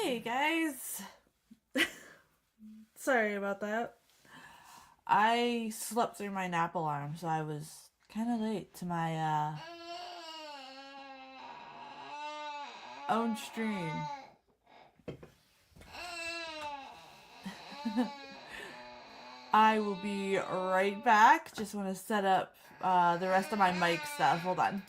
Hey guys, sorry about that. I slept through my nap alarm, so I was kind of late to my own stream. I will be right back. Just want to set up the rest of my mic stuff. Hold on.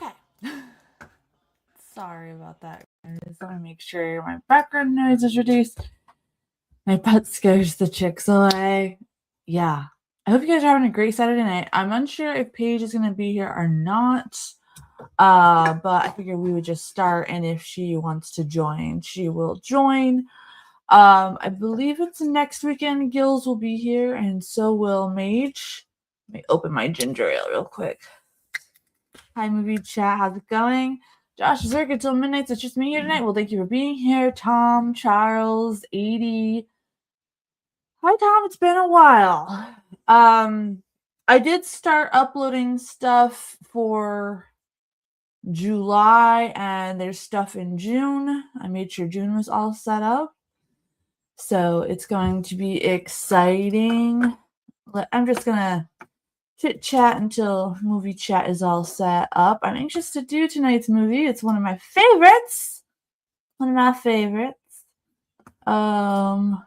Okay. Sorry about that. I just want to make sure my background noise is reduced. My pet scares the chicks away. Yeah. I hope you guys are having a great Saturday night. I'm unsure if Paige is going to be here or not. But I figured we would just start, and if she wants to join, she will join. I believe it's next weekend. Gills will be here, and so will Mage. Let me open my ginger ale real quick. Hi, movie chat. How's it going? Josh is there until midnight. So it's just me here tonight. Well, thank you for being here, Tom, Charles, 80. Hi, Tom. It's been a while. I did start uploading stuff for July, and there's stuff in June. I made sure June was all set up. So it's going to be exciting. I'm just going to chit chat until movie chat is all set up. I'm anxious to do tonight's movie. It's one of my favorites. One of my favorites. I'm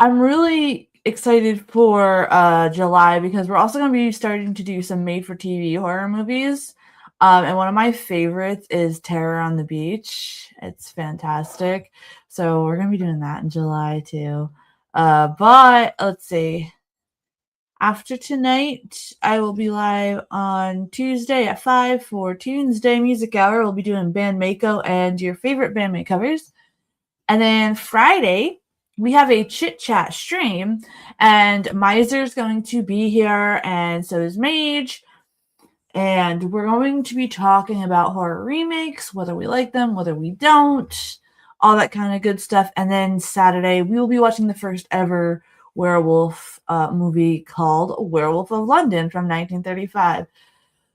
really excited for July because we're also going to be starting to do some made-for-TV horror movies. And one of my favorites is Terror on the Beach. It's fantastic. So we're going to be doing that in July too. But let's see. After tonight, I will be live on Tuesday at 5 for Tuesday Music Hour. We'll be doing band Mako and your favorite bandmate covers. And then Friday, we have a chit chat stream, and Miser's going to be here, and so is Mage. And we're going to be talking about horror remakes, whether we like them, whether we don't, all that kind of good stuff. And then Saturday, we will be watching the first ever werewolf movie called Werewolf of London from 1935.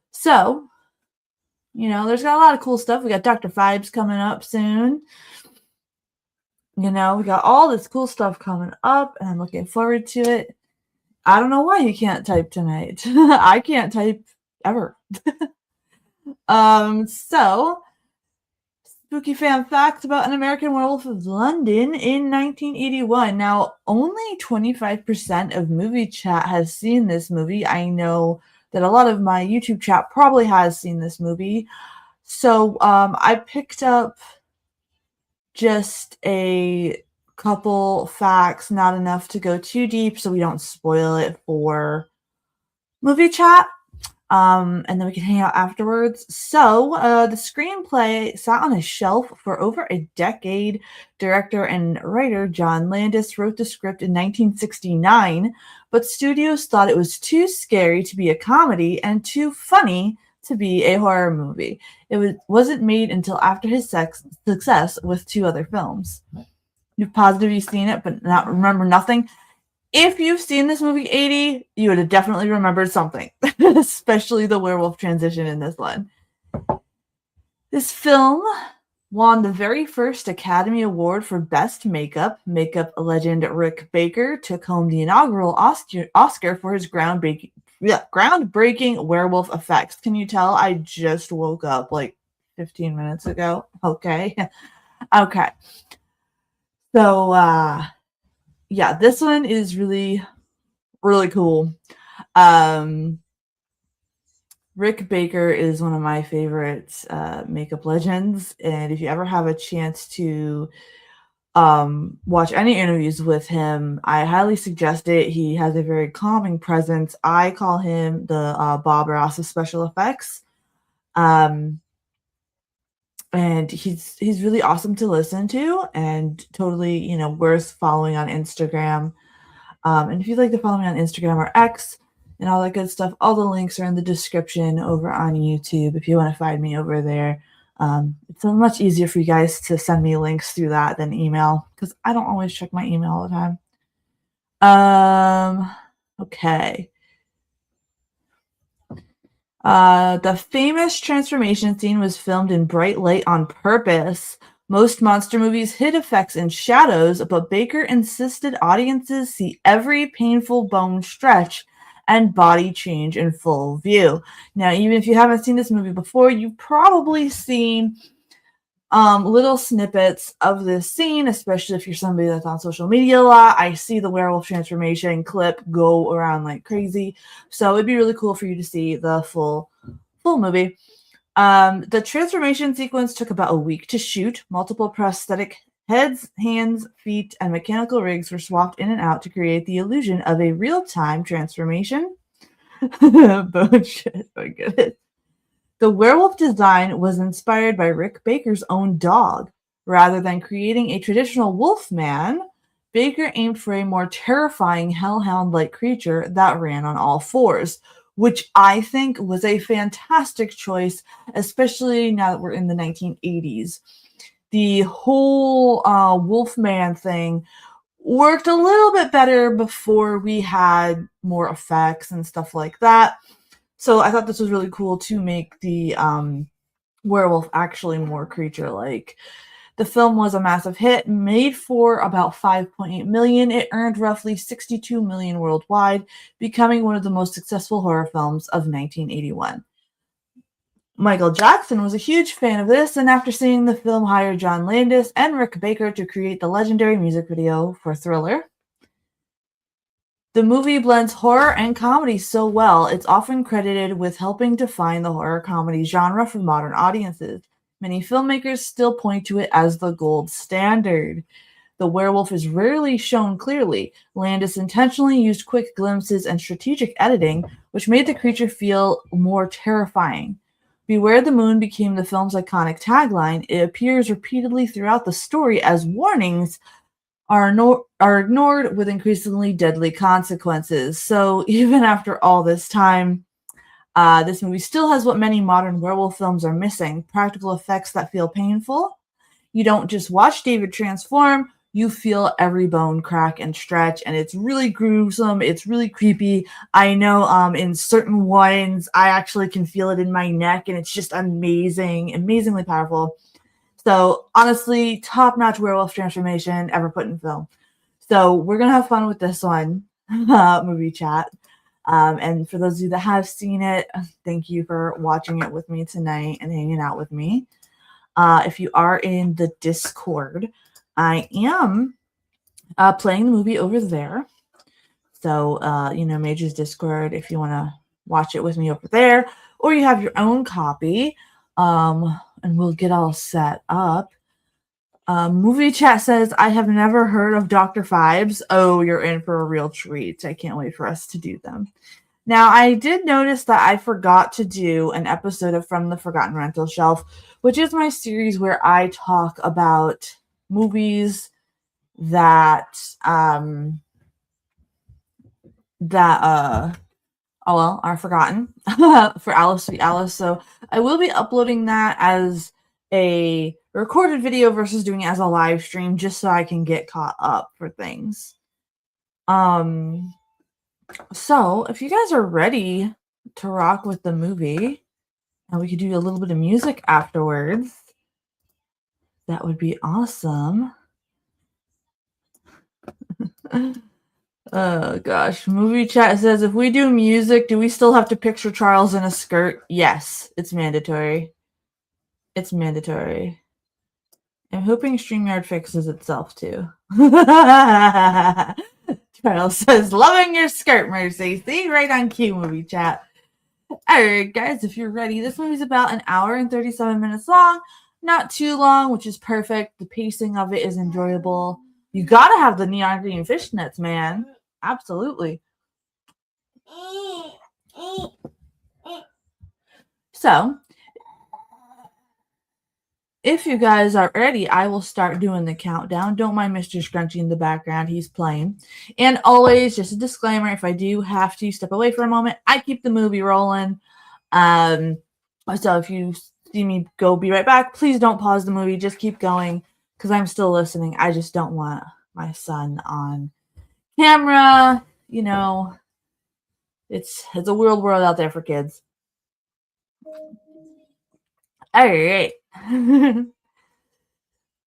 So, there's got a lot of cool stuff. We got Dr. Phibes coming up soon. We got all this cool stuff coming up, and I'm looking forward to it. I don't know why you can't type tonight. I can't type ever. So Spookyfam facts about an American Werewolf of London in 1981. Now, only 25% of movie chat has seen this movie. I know that a lot of my YouTube chat probably has seen this movie. So I picked up just a couple facts, not enough to go too deep so we don't spoil it for movie chat. And then we can hang out afterwards. So the screenplay sat on a shelf for over a decade. Director and writer John Landis wrote the script in 1969, but studios thought it was too scary to be a comedy and too funny to be a horror movie. It wasn't made until after his success with two other films. You've positively seen it, but not remember nothing. If you've seen this movie 80, you would have definitely remembered something, especially the werewolf transition in this one. This film won the very first Academy Award for Best Makeup. Makeup legend Rick Baker took home the inaugural Oscar for his groundbreaking werewolf effects. Can you tell I just woke up like 15 minutes ago? Okay. Okay. So, yeah, this one is really, really cool. Rick Baker is one of my favorite makeup legends, and if you ever have a chance to watch any interviews with him, I highly suggest it. He has a very calming presence. I call him the Bob Ross of special effects. Um, and he's really awesome to listen to and totally, worth following on Instagram. And if you'd like to follow me on Instagram or X and all that good stuff, all the links are in the description over on YouTube if you want to find me over there. It's so much easier for you guys to send me links through that than email because I don't always check my email all the time. Okay. The famous transformation scene was filmed in bright light on purpose. Most monster movies hid effects in shadows, but Baker insisted audiences see every painful bone stretch and body change in full view. Now, even if you haven't seen this movie before, you've probably seen little snippets of this scene, especially if you're somebody that's on social media a lot. I see the werewolf transformation clip go around like crazy. So it'd be really cool for you to see the full movie. The transformation sequence took about a week to shoot. Multiple prosthetic heads, hands, feet, and mechanical rigs were swapped in and out to create the illusion of a real-time transformation. Bullshit, my goodness. The werewolf design was inspired by Rick Baker's own dog. Rather than creating a traditional wolf man, Baker aimed for a more terrifying hellhound-like creature that ran on all fours, which I think was a fantastic choice, especially now that we're in the 1980s. The whole Wolfman thing worked a little bit better before we had more effects and stuff like that. So I thought this was really cool to make the werewolf actually more creature-like. The film was a massive hit, made for about $5.8 million. It earned roughly $62 million worldwide, becoming one of the most successful horror films of 1981. Michael Jackson was a huge fan of this, and after seeing the film, hired John Landis and Rick Baker to create the legendary music video for Thriller. The movie blends horror and comedy so well, it's often credited with helping define the horror comedy genre for modern audiences. Many filmmakers still point to it as the gold standard. The werewolf is rarely shown clearly. Landis intentionally used quick glimpses and strategic editing, which made the creature feel more terrifying. Beware the Moon became the film's iconic tagline. It appears repeatedly throughout the story as warnings are ignored with increasingly deadly consequences. So even after all this time, this movie still has what many modern werewolf films are missing: practical effects that feel painful. You don't just watch David transform, you feel every bone crack and stretch, and it's really gruesome, it's really creepy. I know in certain ones, I actually can feel it in my neck, and it's just amazingly powerful. So honestly, top-notch werewolf transformation ever put in film. So we're going to have fun with this one, movie chat. And for those of you that have seen it, thank you for watching it with me tonight and hanging out with me. If you are in the Discord, I am playing the movie over there. So, Major's Discord, if you want to watch it with me over there, or you have your own copy, and we'll get all set up. Movie chat says, I have never heard of Dr. Phibes. Oh, you're in for a real treat. I can't wait for us to do them. Now, I did notice that I forgot to do an episode of From the Forgotten Rental Shelf, which is my series where I talk about movies that are forgotten for Alice Sweet Alice. So I will be uploading that as a recorded video versus doing it as a live stream, just so I can get caught up for things. So if you guys are ready to rock with the movie, and we could do a little bit of music afterwards, that would be awesome. Oh gosh, movie chat says, if we do music, do we still have to picture Charles in a skirt? Yes, it's mandatory. It's mandatory. I'm hoping StreamYard fixes itself too. Charles says, loving your skirt, Mercy. See, right on cue, movie chat. Alright, guys, if you're ready, this movie's about an hour and 37 minutes long. Not too long, which is perfect. The pacing of it is enjoyable. You gotta have the neon green fishnets, man. Absolutely. So, if you guys are ready, I will start doing the countdown. Don't mind Mr. Scrunchy in the background. He's playing. And always, just a disclaimer, if I do have to step away for a moment, I keep the movie rolling. So if you see me go be right back, please don't pause the movie. Just keep going because I'm still listening. I just don't want my son on camera. You know, it's a weird world out there for kids. All right.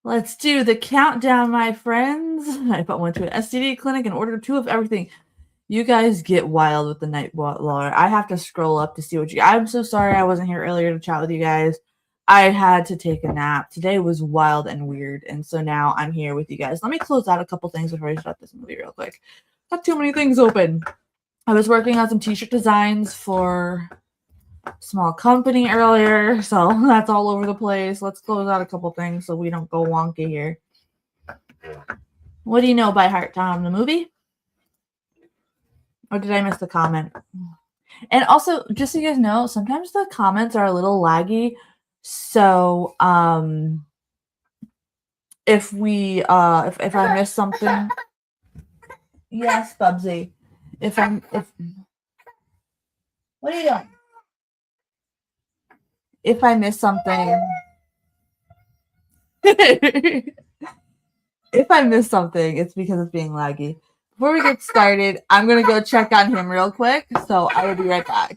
Let's do the countdown, my friends. I went to an STD clinic and ordered 2 of everything. You guys get wild with the Night Lore. I have to scroll up to see what you... I'm so sorry I wasn't here earlier to chat with you guys. I had to take a nap. Today was wild and weird, and so now I'm here with you guys. Let me close out a couple things before I start this movie real quick. Got too many things open. I was working on some t-shirt designs for a small company earlier, so that's all over the place. Let's close out a couple things so we don't go wonky here. What do you know by heart, Tom? The movie? Or did I miss the comment? And also, just so you guys know, sometimes the comments are a little laggy. So, if I miss something, yes, Bubsy. What are you doing? If I miss something, if I miss something, it's because it's being laggy. Before we get started, I'm gonna go check on him real quick. So I will be right back.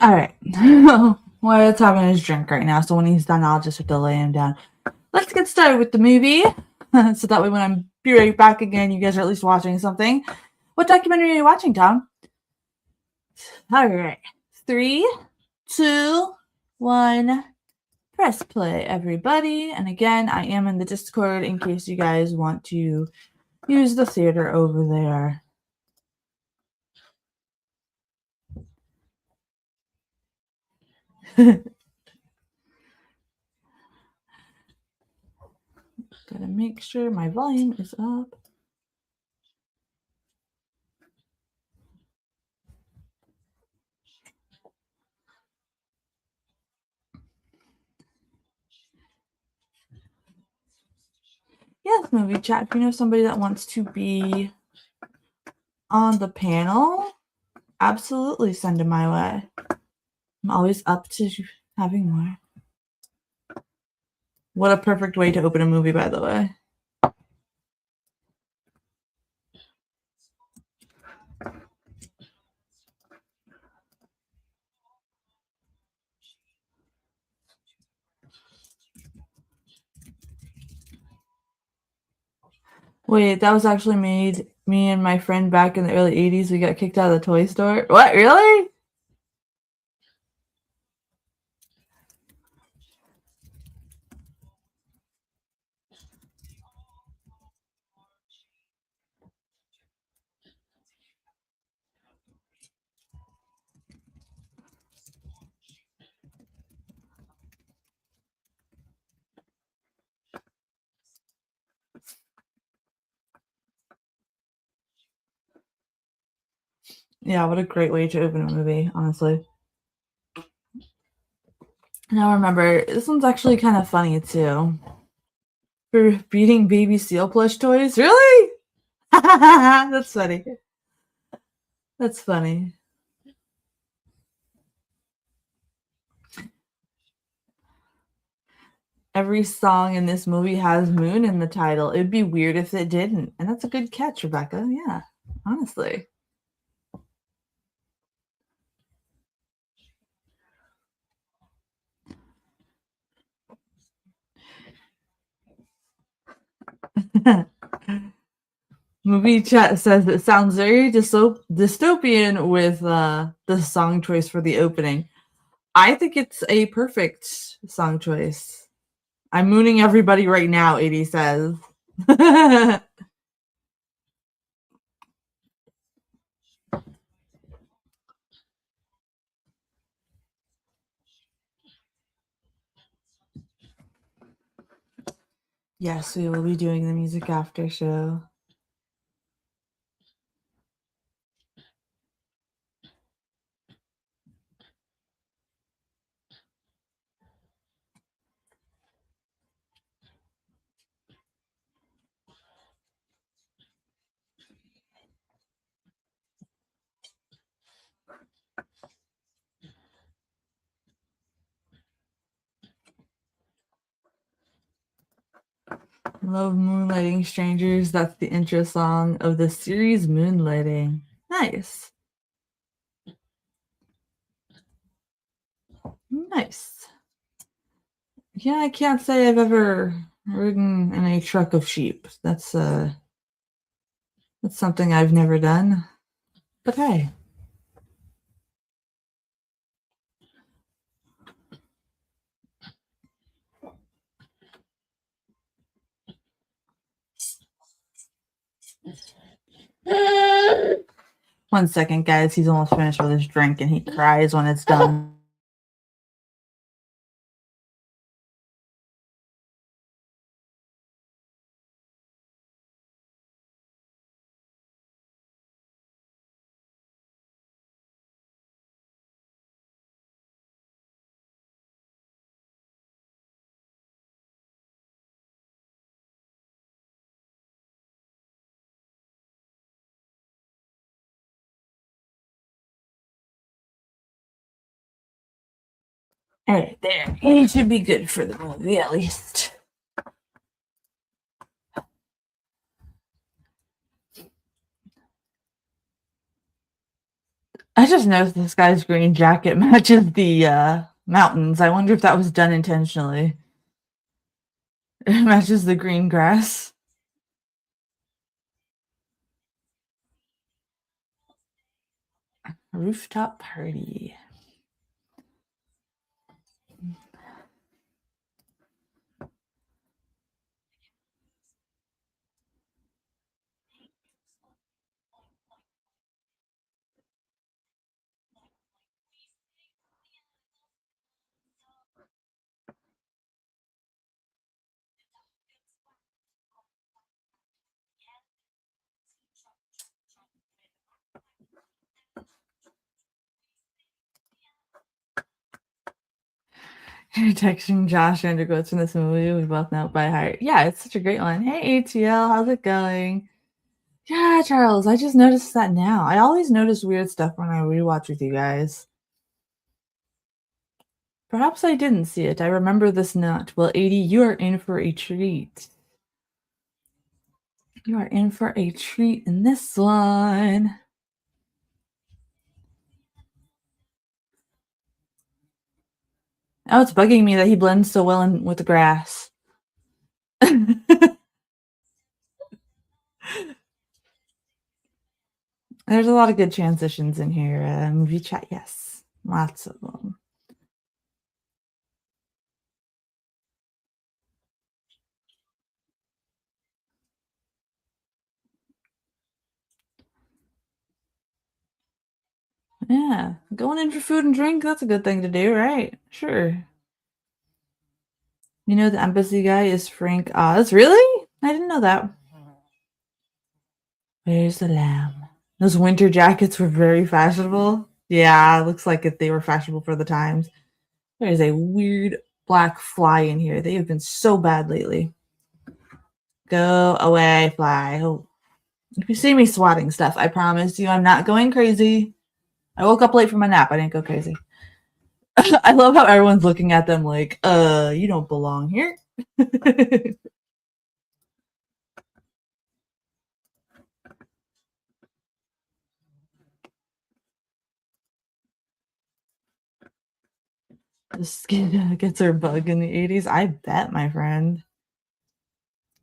All right. We're having his drink right now, so when he's done, I'll just have to lay him down. Let's get started with the movie, so that way when I'm be right back again, you guys are at least watching something. What documentary are you watching, Tom? All right. 3, 2, 1. Press play, everybody. And again, I am in the Discord in case you guys want to use the theater over there. Gotta make sure my volume is up. Yes, movie chat. If you know somebody that wants to be on the panel, absolutely send them my way. I'm always up to having more. What a perfect way to open a movie, by the way. Wait, that was actually made me and my friend back in the early 80s. We got kicked out of the toy store. What, really? Yeah, what a great way to open a movie, honestly. Now remember, this one's actually kind of funny too. For beating baby seal plush toys? Really? That's funny. That's funny. Every song in this movie has moon in the title. It'd be weird if it didn't. And that's a good catch, Rebecca. Yeah, honestly. Movie chat says it sounds very dystopian with the song choice for the opening. I think it's a perfect song choice. I'm mooning everybody right now, 80 says. Yes, we will be doing the music after show. Love Moonlighting Strangers. That's the intro song of the series Moonlighting. Nice. Nice. Yeah, I can't say I've ever ridden in a truck of sheep. That's something I've never done. But hey. One second, guys. He's almost finished with his drink and he cries when it's done. All right, there. He should be good for the movie, at least. I just noticed this guy's green jacket matches the mountains. I wonder if that was done intentionally. It matches the green grass. Rooftop party. You're texting Josh and quotes in this movie. We both know it by heart. Yeah, it's such a great one. Hey, ATL, how's it going? Yeah, Charles, I just noticed that now. I always notice weird stuff when I rewatch with you guys. Perhaps I didn't see it. I remember this not. Well, 80, you are in for a treat. You are in for a treat in this one. Oh, it's bugging me that he blends so well in with the grass. There's a lot of good transitions in here. Movie chat, yes. Lots of them. Yeah. Going in for food and drink, that's a good thing to do, right? Sure. You know the embassy guy is Frank Oz. Really? I didn't know that. Where's the lamb? Those winter jackets were very fashionable. Yeah, it looks like if they were fashionable for the times. There is a weird black fly in here. They have been so bad lately. Go away, fly. Oh. If you see me swatting stuff, I promise you I'm not going crazy. I woke up late from my nap. I didn't go crazy. I love how everyone's looking at them like, you don't belong here. The skin gets her bug in the 80s. I bet, my friend.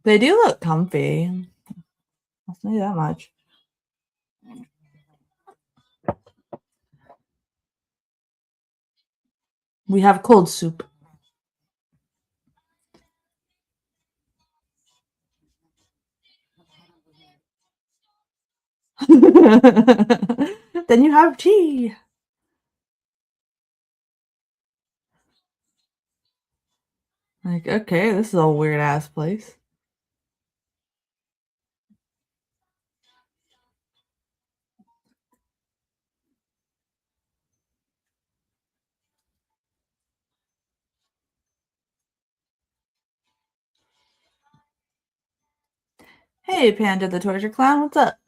They do look comfy. I'll say that much. We have cold soup. Then you have tea. Like, okay, this is a weird ass place. Hey, Panda the Torture Clown, what's up?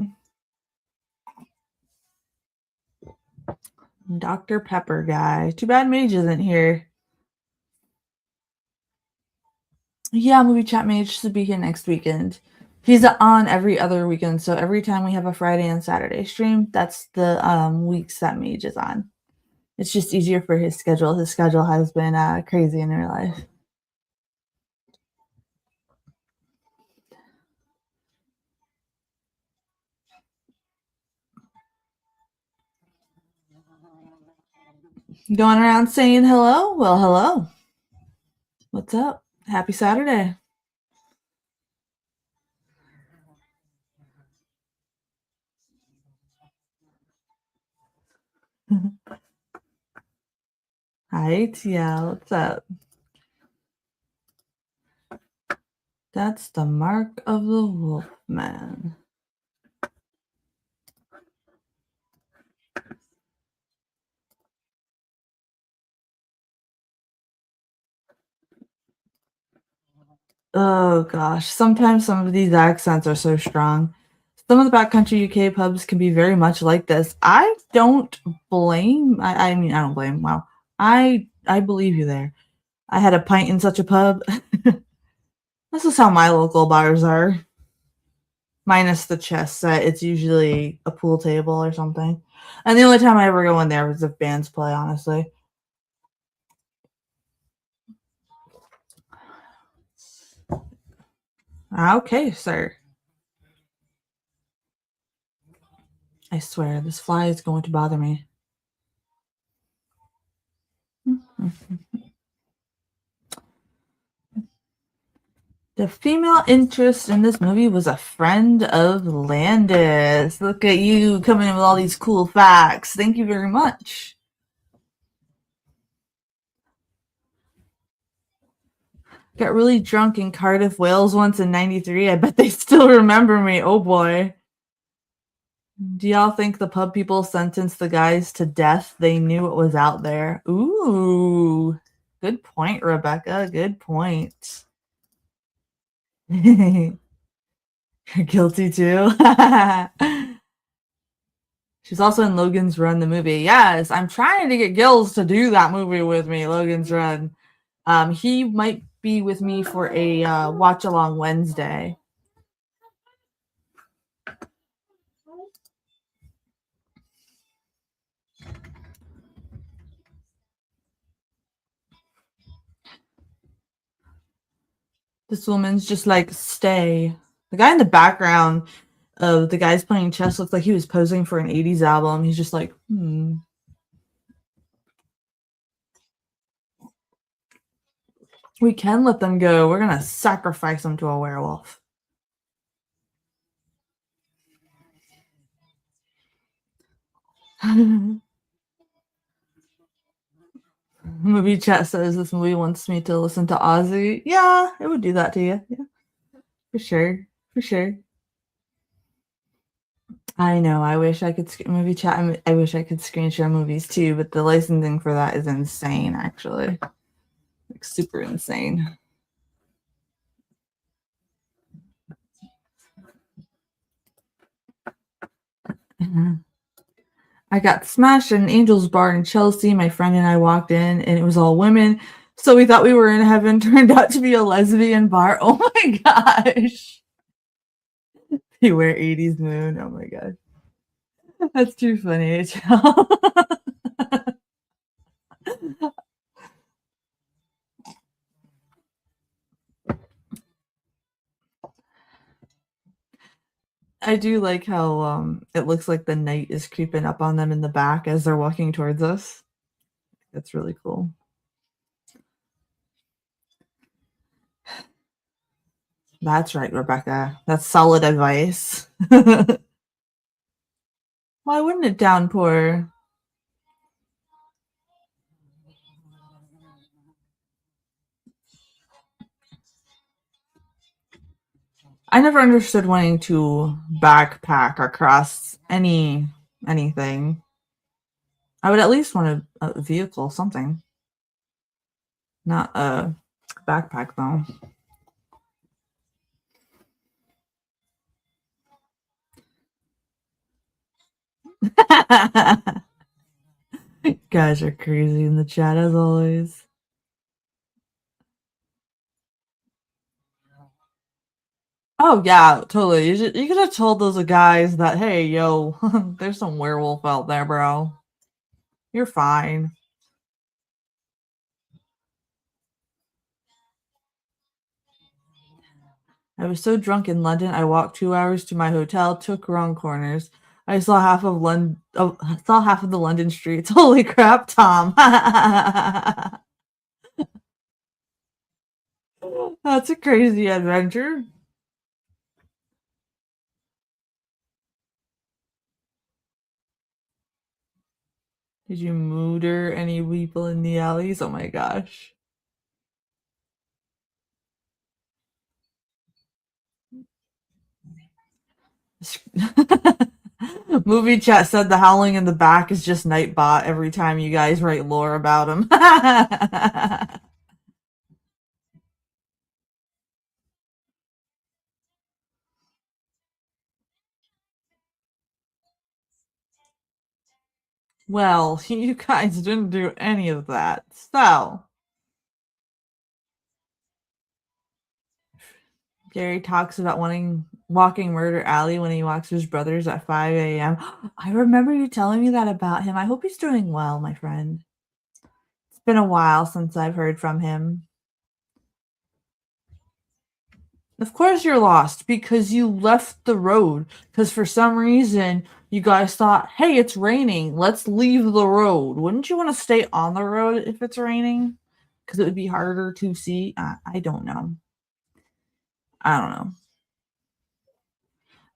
Dr. Pepper guy. Too bad Mage isn't here. Yeah, Movie Chat Mage should be here next weekend. He's on every other weekend, so every time we have a Friday and Saturday stream, that's the weeks that Mage is on. It's just easier for his schedule. His schedule has been crazy in real life. Going around saying hello? Well, hello. What's up? Happy Saturday. Hi, TL. What's up? That's the mark of the Wolfman. Oh gosh, sometimes some of these accents are so strong. Some of the backcountry UK pubs can be very much like this. I don't blame. I mean, I don't blame. Wow, I believe you there. I had a pint in such a pub. This is how my local bars are. Minus the chess set, it's usually a pool table or something. And the only time I ever go in there is if bands play, honestly. Okay, sir. I swear, this fly is going to bother me. The female interest in this movie was a friend of Landis. Look at you coming in with all these cool facts. Thank you very much. Got really drunk in Cardiff, Wales once in 93. I bet they still remember me. Oh boy. Do y'all think the pub people sentenced the guys to death? They knew it was out there. Ooh. Good point, Rebecca. Good point. You're guilty too. She's also in Logan's Run, the movie. Yes, I'm trying to get Gills to do that movie with me, Logan's Run. He might be with me for a watch along Wednesday. This woman's just like, stay. The guy in the background of the guys playing chess looks like he was posing for an 80s album. He's just like, We can let them go. We're going to sacrifice them to a werewolf. Movie chat says this movie wants me to listen to Ozzy. Yeah, it would do that to you. Yeah, for sure. For sure. I know. I wish I could movie chat. I wish I could screen share movies too, but the licensing for that is insane. Actually, like super insane. Mhm. I got smashed at an Angels bar in Chelsea. My friend and I walked in, and it was all women. So we thought we were in heaven. Turned out to be a lesbian bar. Oh my gosh! You wear '80s moon. Oh my gosh, that's too funny. I do like how it looks like the night is creeping up on them in the back as they're walking towards us. That's really cool. That's right, Rebecca. That's solid advice. Why wouldn't it downpour? I never understood wanting to backpack across anything. I would at least want a vehicle, something, not a backpack though. Guys are crazy in the chat as always. Oh yeah, totally. You could have told those guys that, hey, yo, there's some werewolf out there, bro. You're fine. I was so drunk in London, I walked 2 hours to my hotel, took wrong corners. I saw half of London. Oh, saw half of the London streets. Holy crap, Tom! That's a crazy adventure. Did you murder any people in the alleys? Oh my gosh. Movie chat said the howling in the back is just Nightbot every time you guys write lore about him. Well, you guys didn't do any of that. So, Gary talks about wanting walking Murder Alley when he walks his brothers at 5 a.m. I remember you telling me that about him. I hope he's doing well, my friend. It's been a while since I've heard from him. Of course you're lost because you left the road because for some reason you guys thought, "Hey, it's raining. Let's leave the road." Wouldn't you want to stay on the road if it's raining? Because it would be harder to see. I don't know. I don't know.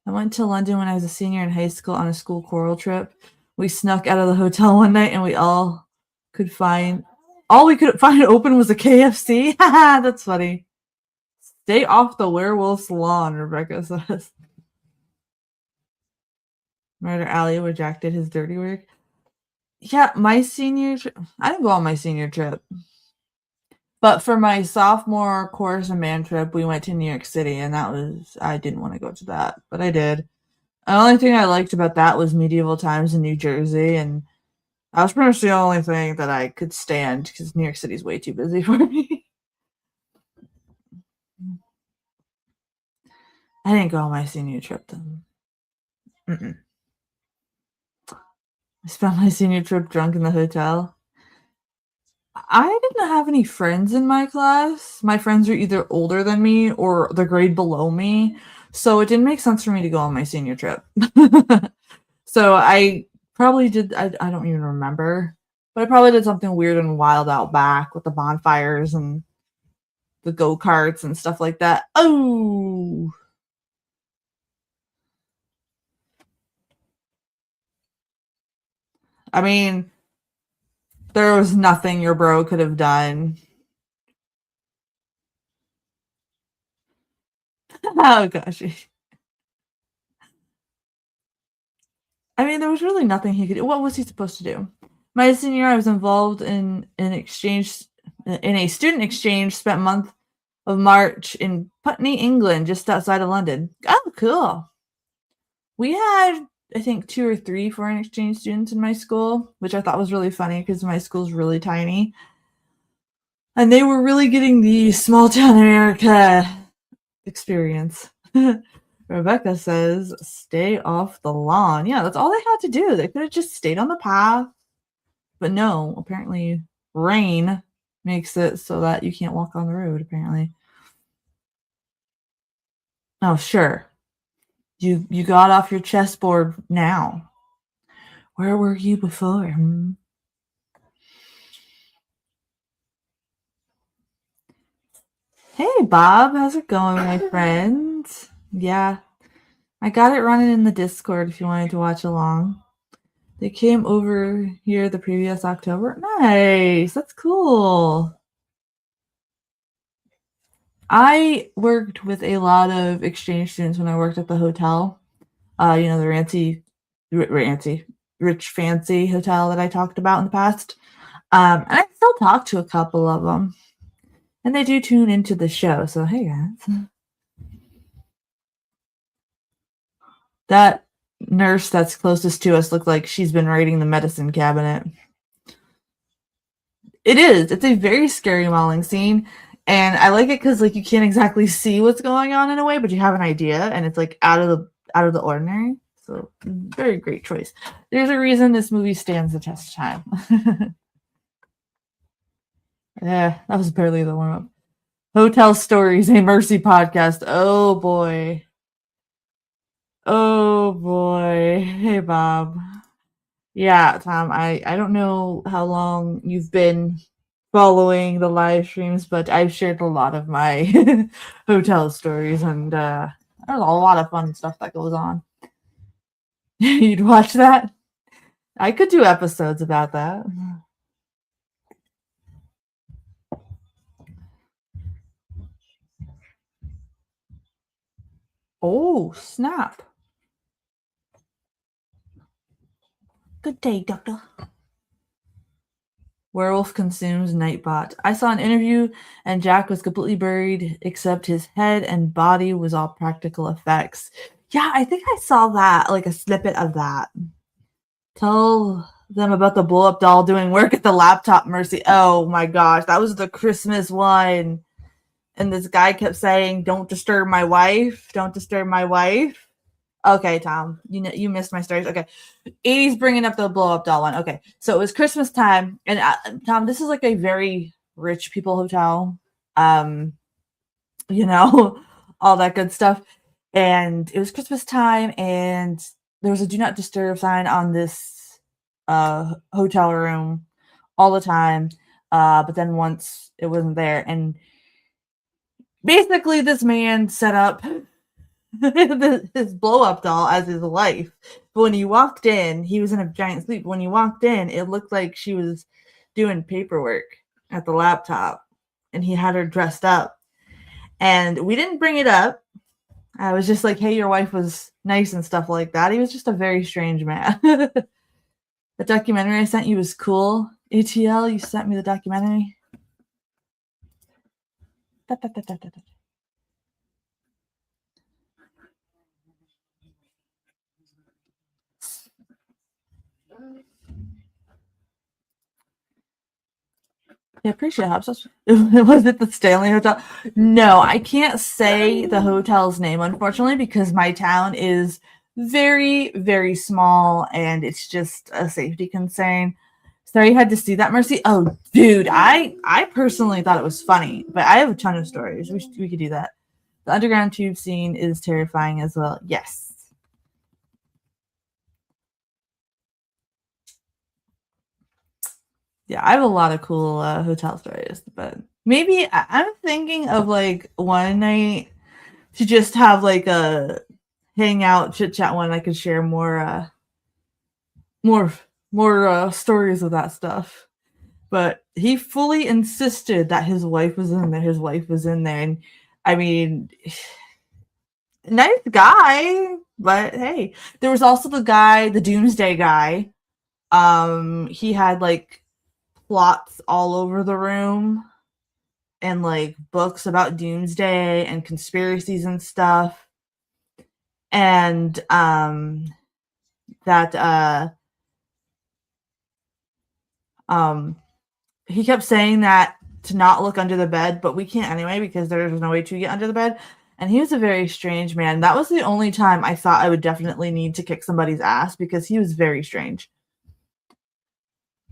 I went to London when I was a senior in high school on a school choral trip. We snuck out of the hotel one night and could find all we could find open was a KFC. Haha, that's funny. Stay off the werewolf's lawn, Rebecca says. Murder Alley rejected his dirty work. Yeah, my senior trip. I didn't go on my senior trip. But for my sophomore chorus and band trip, we went to New York City, and I didn't want to go to that, but I did. The only thing I liked about that was medieval times in New Jersey, and that was pretty much the only thing that I could stand because New York City's way too busy for me. I didn't go on my senior trip then. Mm-mm. I spent my senior trip drunk in the hotel. I didn't have any friends in my class. My friends are either older than me or the grade below me. So it didn't make sense for me to go on my senior trip. So I probably did, I don't even remember, but I probably did something weird and wild out back with the bonfires and the go karts and stuff like that. Oh, I mean, there was nothing your bro could have done. Oh gosh. I mean, there was really nothing he could do. What was he supposed to do? My senior year, I was involved in an exchange, in a student exchange, spent a month of March in Putney, England, just outside of London. Oh, cool. We had, I think, 2 or 3 foreign exchange students in my school, which I thought was really funny because my school's really tiny. And they were really getting the small town America experience. Rebecca says, stay off the lawn. Yeah, that's all they had to do. They could have just stayed on the path. But no, apparently rain makes it so that you can't walk on the road, apparently. Oh, sure. You got off your chessboard now. Where were you before? Hey, Bob. How's it going, my friend? Yeah. I got it running in the Discord if you wanted to watch along. They came over here the previous October. Nice. That's cool. I worked with a lot of exchange students when I worked at the hotel. The rich, fancy hotel that I talked about in the past. And I still talk to a couple of them. And they do tune into the show. So, hey, guys. That nurse that's closest to us looked like she's been raiding the medicine cabinet. It is. It's a very scary mauling scene. And I like it because like you can't exactly see what's going on in a way, but you have an idea, and it's like out of the ordinary. So very great choice. There's a reason this movie stands the test of time. Yeah, that was barely the warm up. Hotel Stories, a Mercy podcast. Oh boy. Oh boy. Hey Bob. Yeah, Tom, I don't know how long you've been following the live streams, but I've shared a lot of my hotel stories, and there's a lot of fun stuff that goes on. You'd watch that? I could do episodes about that. Oh, snap. Good day, doctor. Werewolf consumes Nightbot. I saw an interview and Jack was completely buried except his head and body was all practical effects. Yeah, I think I saw that, like a snippet of that. Tell them about the blow-up doll doing work at the laptop, Mercy. Oh my gosh, that was the Christmas one. And this guy kept saying, don't disturb my wife. Don't disturb my wife. Okay, Tom, you missed my stories. Okay, 80s bringing up the blow-up doll one. Okay, so it was Christmas time, and Tom, this is like a very rich people hotel, you know, all that good stuff. And it was Christmas time, and there was a do not disturb sign on this hotel room all the time. But then once it wasn't there, and basically this man set up his blow-up doll as his wife. But when he walked in, he was in a giant sleep. When he walked in, it looked like she was doing paperwork at the laptop, and he had her dressed up. And we didn't bring it up. I was just like, hey, your wife was nice and stuff like that. He was just a very strange man. The documentary I sent you was cool. ATL, you sent me the documentary. Yeah, appreciate it. Was it the Stanley Hotel? No, I can't say the hotel's name, unfortunately, because my town is very, very small and it's just a safety concern. Sorry you had to see that, Mercy. Oh, dude, I personally thought it was funny, but I have a ton of stories. We could do that. The underground tube scene is terrifying as well. Yes. Yeah, I have a lot of cool hotel stories, but maybe I'm thinking of like one night to just have like a hangout chit chat one. I could share more stories of that stuff. But he fully insisted that his wife was in there. His wife was in there, and I mean, Nice guy, but hey. There was also the guy, the Doomsday guy. He had like plots all over the room and like books about Doomsday and conspiracies and stuff. And that um he kept saying that to not look under the bed, but we can't anyway because there's no way to get under the bed. And he was a very strange man. That was the only time I thought I would definitely need to kick somebody's ass because he was very strange.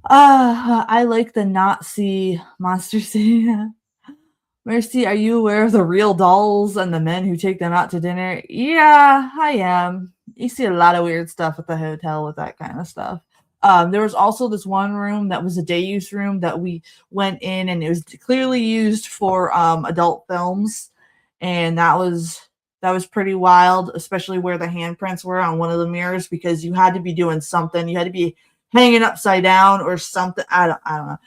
I like the Nazi monster scene. Mercy, are you aware of the real dolls and the men who take them out to dinner? Yeah, I am. You see a lot of weird stuff at the hotel with that kind of stuff. There was also this one room that was a day use room that we went in, and it was clearly used for adult films, and that was pretty wild, especially where the handprints were on one of the mirrors because you had to be doing something. You had to be hanging upside down or something. I don't know.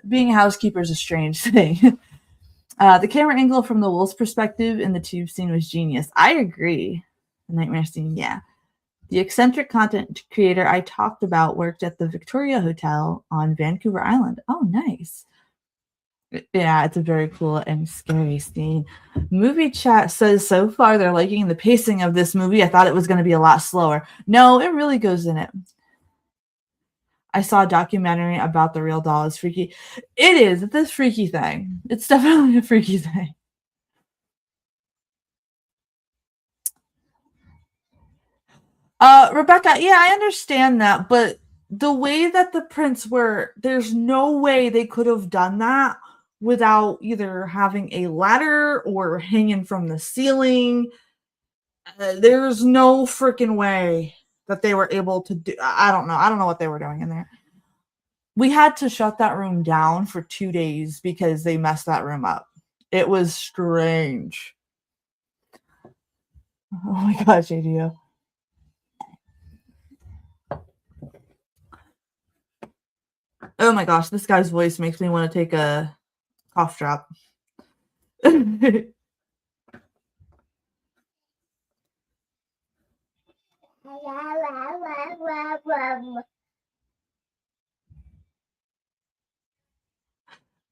Being a housekeeper is a strange thing. The camera angle from the wolf's perspective in the tube scene was genius. I agree. The nightmare scene, yeah. The eccentric content creator I talked about worked at the Victoria Hotel on Vancouver Island. Oh, nice. Yeah, it's a very cool and scary scene. Movie chat says so far they're liking the pacing of this movie. I thought it was going to be a lot slower. No, it really goes in it. I saw a documentary about the real doll. It's freaky. It is. It's this freaky thing. It's definitely a freaky thing. Rebecca, yeah, I understand that, but the way that the prints were, there's no way they could have done that without either having a ladder or hanging from the ceiling. There's no freaking way that they were able to do. I don't know. I don't know what they were doing in there. We had to shut that room down for 2 days because they messed that room up. It was strange. Oh my gosh, ADO. Oh my gosh, this guy's voice makes me want to take a cough drop.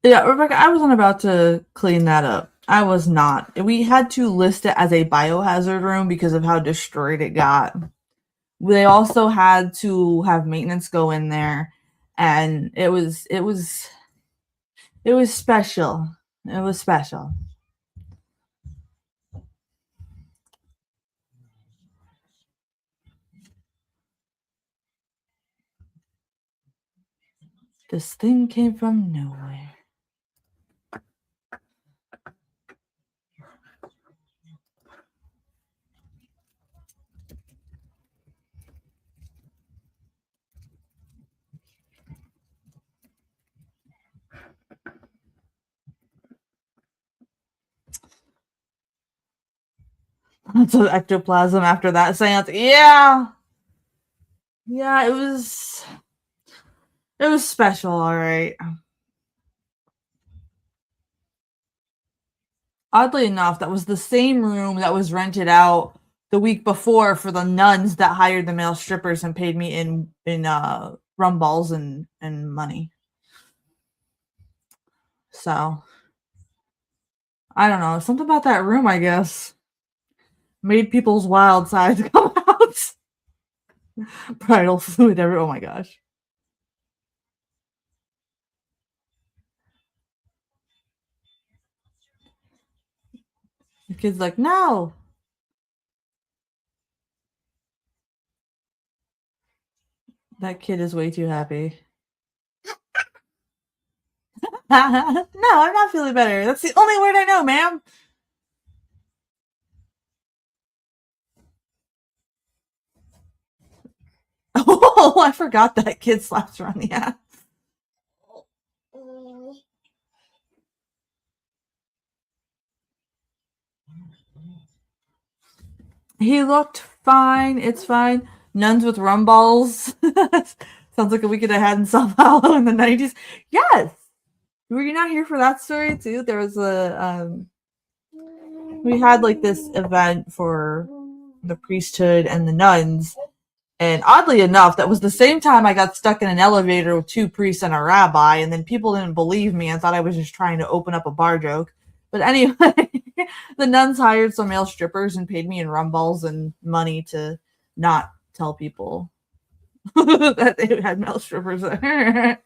Yeah, Rebecca, I wasn't about to clean that up. I was not. We had to list it as a biohazard room because of how destroyed it got. They also had to have maintenance go in there, and it was special. It was special. This thing came from nowhere. Lots of ectoplasm after that seance. Yeah. Yeah, it was special, all right. Oddly enough, that was the same room that was rented out the week before for the nuns that hired the male strippers and paid me in rum balls and money. So I don't know, something about that room, I guess, made people's wild sides come out. Bridal fluid everywhere. Oh my gosh. The kid's like, no. That kid is way too happy. No, I'm not feeling better. That's the only word I know, ma'am. Oh, I forgot that kid slaps her on the ass. He looked fine. It's fine. Nuns with rum balls. Sounds like a we could have had in Sao Paulo in the 90s. Yes. Were you not here for that story too? There was a we had like this event for the priesthood and the nuns. And oddly enough, that was the same time I got stuck in an elevator with 2 priests and a rabbi, and then people didn't believe me and thought I was just trying to open up a bar joke. But anyway, the nuns hired some male strippers and paid me in rum balls and money to not tell people that they had male strippers there.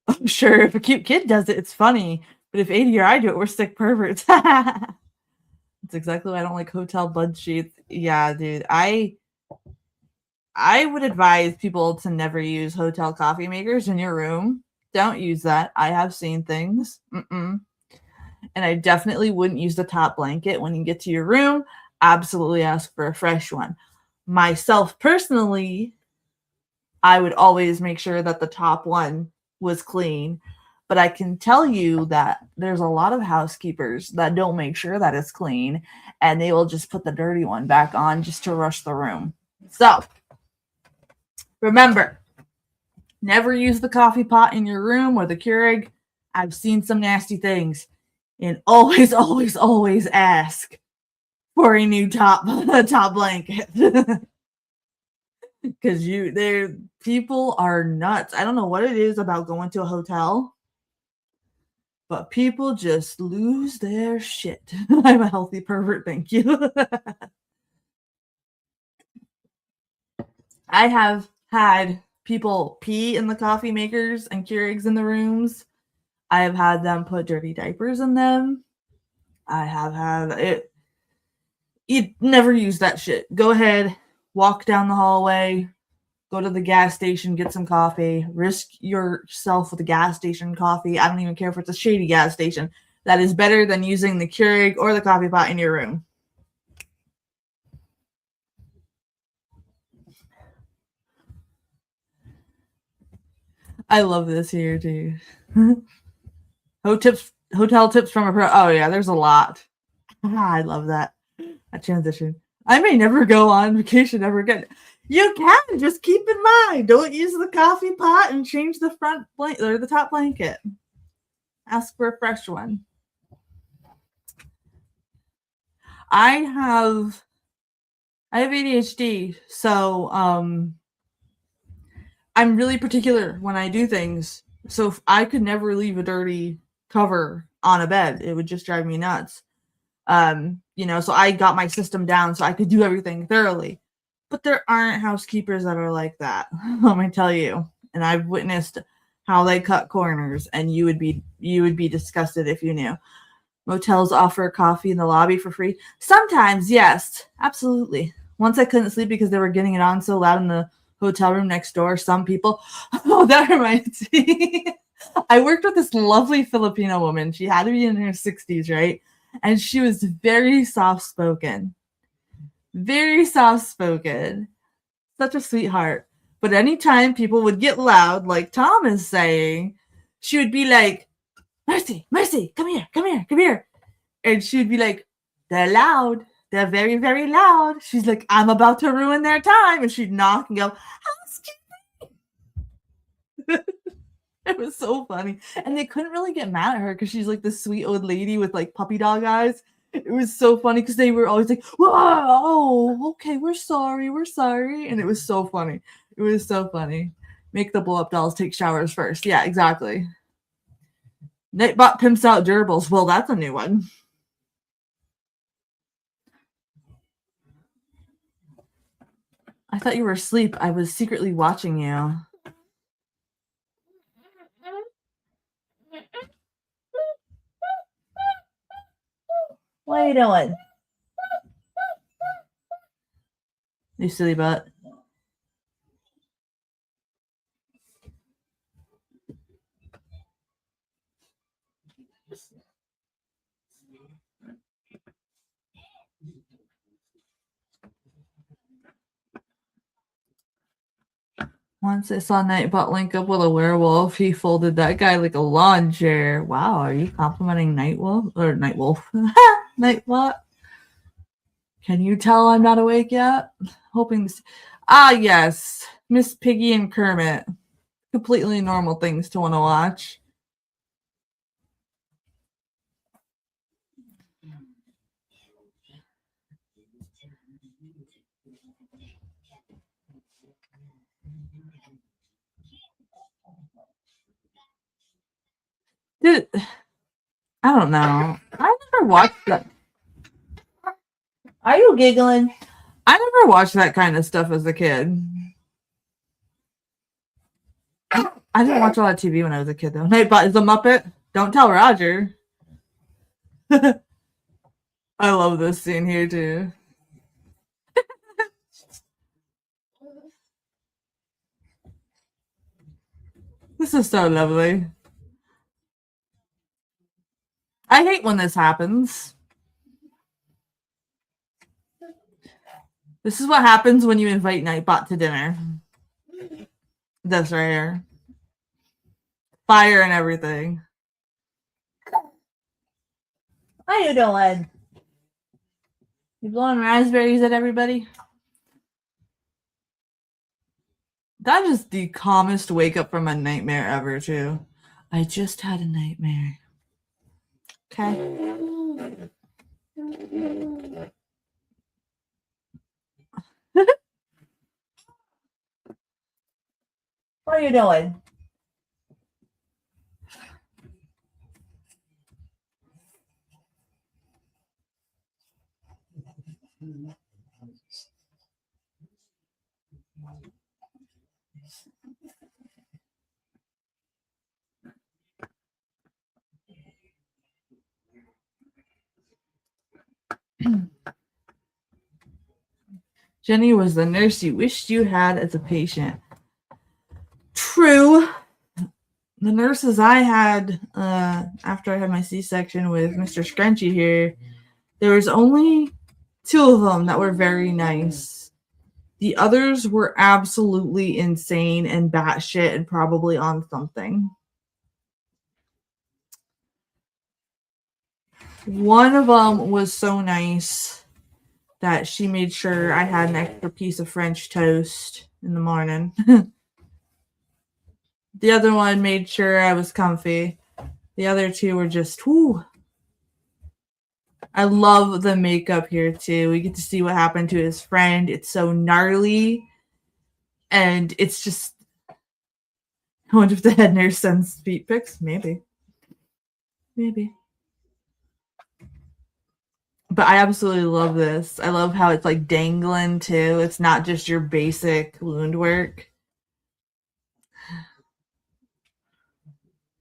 I'm sure if a cute kid does it, it's funny. But if AD or I do it, we're sick perverts. That's exactly why I don't like hotel bed sheets. Yeah, dude. I would advise people to never use hotel coffee makers in your room. Don't use that. I have seen things. And I definitely wouldn't use the top blanket when you get to your room. Absolutely ask for a fresh one. Myself personally, I would always make sure that the top one was clean. But I can tell you that there's a lot of housekeepers that don't make sure that it's clean, and they will just put the dirty one back on just to rush the room. So remember, never use the coffee pot in your room or the Keurig. I've seen some nasty things. And always, always, always ask for a new top blanket. Because people are nuts. I don't know what it is about going to a hotel, but people just lose their shit. I'm a healthy pervert, thank you. I have had people pee in the coffee makers and Keurigs in the rooms. I have had them put dirty diapers in them. I have had it. You never use that shit. Go ahead, walk down the hallway, go to the gas station, get some coffee, risk yourself with a gas station coffee. I don't even care if it's a shady gas station. That is better than using the Keurig or the coffee pot in your room. I love this here too. Hotel tips from a pro. Oh yeah, there's a lot. I love that transition. I may never go on vacation ever again. You can, just keep in mind, don't use the coffee pot and change the front blanket or the top blanket. Ask for a fresh one. I have ADHD, so I'm really particular when I do things. So if I could never leave a dirty cover on a bed, it would just drive me nuts. So I got my system down so I could do everything thoroughly. But there aren't housekeepers that are like that. Let me tell you. And I've witnessed how they cut corners, and you would be disgusted if you knew. Motels offer coffee in the lobby for free. Sometimes, yes, absolutely. Once I couldn't sleep because they were getting it on so loud in the hotel room next door. Some people. Oh, that reminds me. I worked with this lovely Filipino woman. She had to be in her 60s, right? And she was very soft-spoken. Very soft-spoken. Such a sweetheart. But anytime people would get loud, like Tom is saying, she would be like, Mercy, come here. And she would be like, they're loud. They're very, very loud. She's like, I'm about to ruin their time. And she'd knock and go, housekeeping. It was so funny. And they couldn't really get mad at her because she's like this sweet old lady with like puppy dog eyes. It was so funny because they were always like, whoa, okay, we're sorry. And it was so funny. Make the blow-up dolls take showers first. Yeah, exactly. Nightbot pimps out gerbils. Well, that's a new one. I thought you were asleep. I was secretly watching you. What are you doing? You silly butt. Once I saw Nightbot link up with a werewolf, he folded that guy like a lawn chair. Wow, are you complimenting Nightwolf? Nightbot? Can you tell I'm not awake yet? Hoping this. Ah, yes. Miss Piggy and Kermit. completely normal things to want to watch. Dude, I don't know. I never watched that. Are you giggling? I never watched that kind of stuff as a kid. I didn't watch a lot of TV when I was a kid, though. Nightbot is a Muppet. Don't tell Roger. I love this scene here, too. This is so lovely. I hate when this happens. This is what happens when you invite Nightbot to dinner. This right here. Fire and everything. How you doing? You blowing raspberries at everybody? That is the calmest wake up from a nightmare ever, too. I just had a nightmare. Okay. What are you doing? Jenny was the nurse you wished you had as a patient. True. The nurses I had after I had my C-section with Mr. Scrunchy here, there was only 2 of them that were very nice. The others were absolutely insane and batshit and probably on something. One of them was so nice that she made sure I had an extra piece of French toast in the morning. The other one made sure I was comfy. The other 2 were just, whoo. I love the makeup here, too. We get to see what happened to his friend. It's so gnarly. And it's just... I wonder if the head nurse sends feet pics. Maybe. But I absolutely love this. I love how it's like dangling, too. It's not just your basic wound work.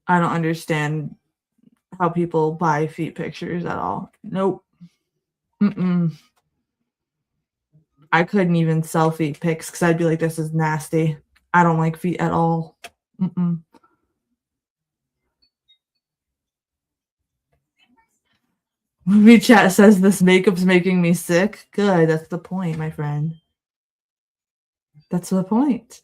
I don't understand how people buy feet pictures at all. Nope. Mm-mm. I couldn't even sell feet pics because I'd be like, this is nasty. I don't like feet at all. Mm-mm. Movie chat says this makeup's making me sick. Good. That's the point, my friend. That's the point.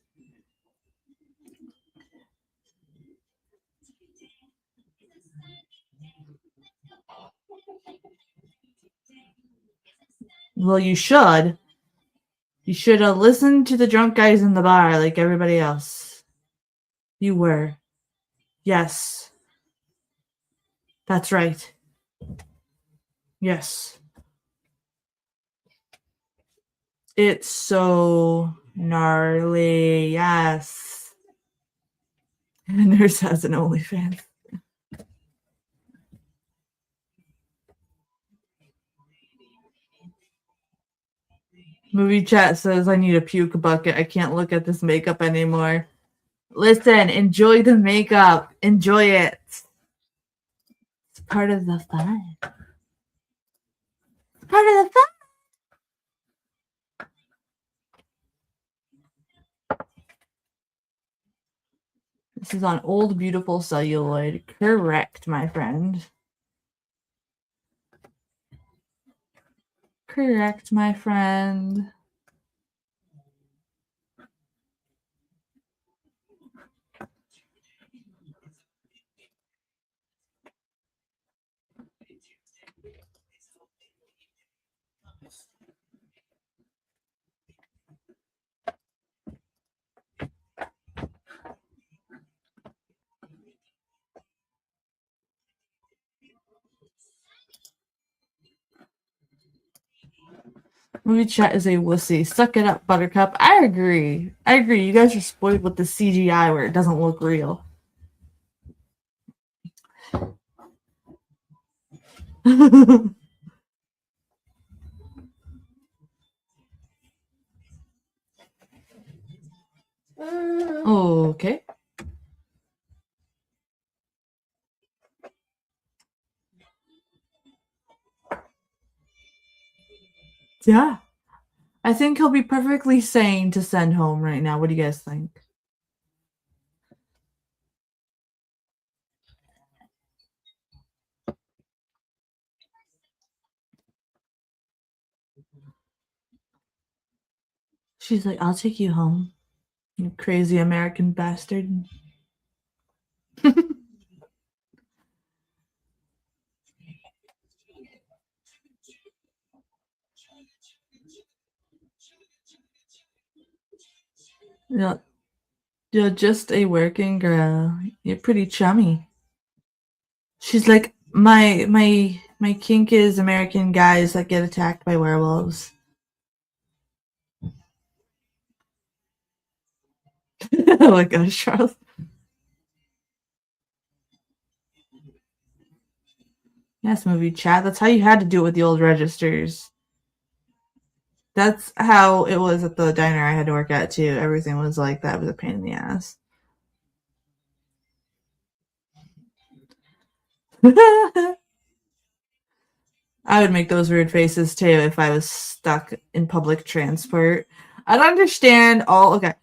Well, you should. You should have listened to the drunk guys in the bar like everybody else. You were. Yes. That's right. Yes. It's so gnarly. Yes. Nurse has an OnlyFans. Movie chat says I need a puke bucket. I can't look at this makeup anymore. Listen, enjoy the makeup. Enjoy it. It's part of the fun. Part of the fun. This is on Old Beautiful Celluloid. Correct, my friend. Correct, my friend. Movie chat is a wussy. Suck it up, Buttercup. I agree. You guys are spoiled with the CGI where it doesn't look real. Okay. Yeah. I think he'll be perfectly sane to send home right now. What do you guys think? She's like, I'll take you home, you crazy American bastard. you're, you're just a working girl. You're pretty chummy. She's like, my kink is American guys that get attacked by werewolves. Oh my gosh, Charles. Yes, movie chat. That's how you had to do it with the old registers. That's how it was at the diner I had to work at too. Everything was like that. It was a pain in the ass. I would make those weird faces too if I was stuck in public transport. I'd understand all. Okay,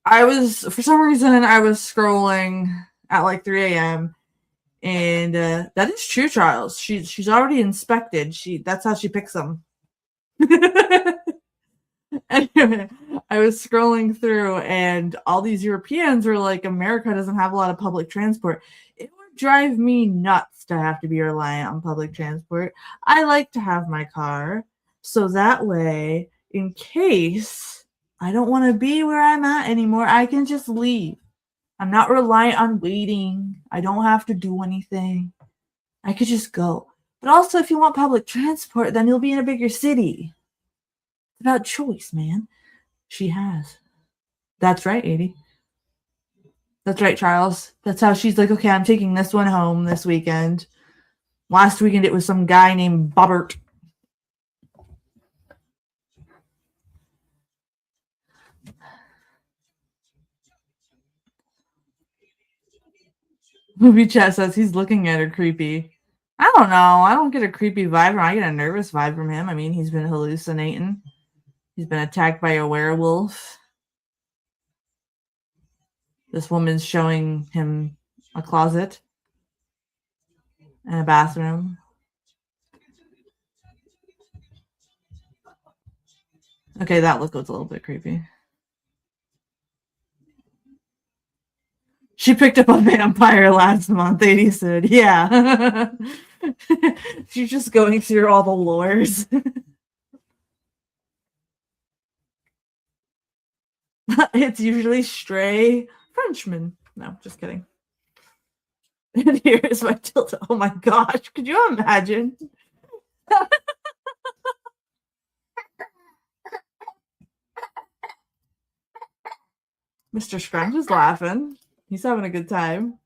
I was for some reason I was scrolling at like 3 a.m. and that is true, Charles. She's already inspected. That's how she picks them. Anyway, I was scrolling through, and all these Europeans were like, America doesn't have a lot of public transport. It would drive me nuts to have to be reliant on public transport. I like to have my car, so that way, in case I don't want to be where I'm at anymore, I can just leave. I'm not reliant on waiting. I don't have to do anything. I could just go. But also, if you want public transport, then you'll be in a bigger city. It's about choice, man. She has. That's right, 80. That's right, Charles. That's how she's like, okay, I'm taking this one home this weekend. Last weekend it was some guy named Bobbert. Movie chat says he's looking at her creepy. I don't know. I don't get a creepy vibe. I get a nervous vibe from him. I mean, he's been hallucinating. He's been attacked by a werewolf. This woman's showing him a closet and a bathroom. Okay, that look was a little bit creepy. She picked up a vampire last month, 80 said. Yeah. She's just going through all the lores. It's usually stray Frenchman. No, just kidding. And here's my tilt. Oh my gosh. Could you imagine? Mr. Scrunch is laughing. He's having a good time.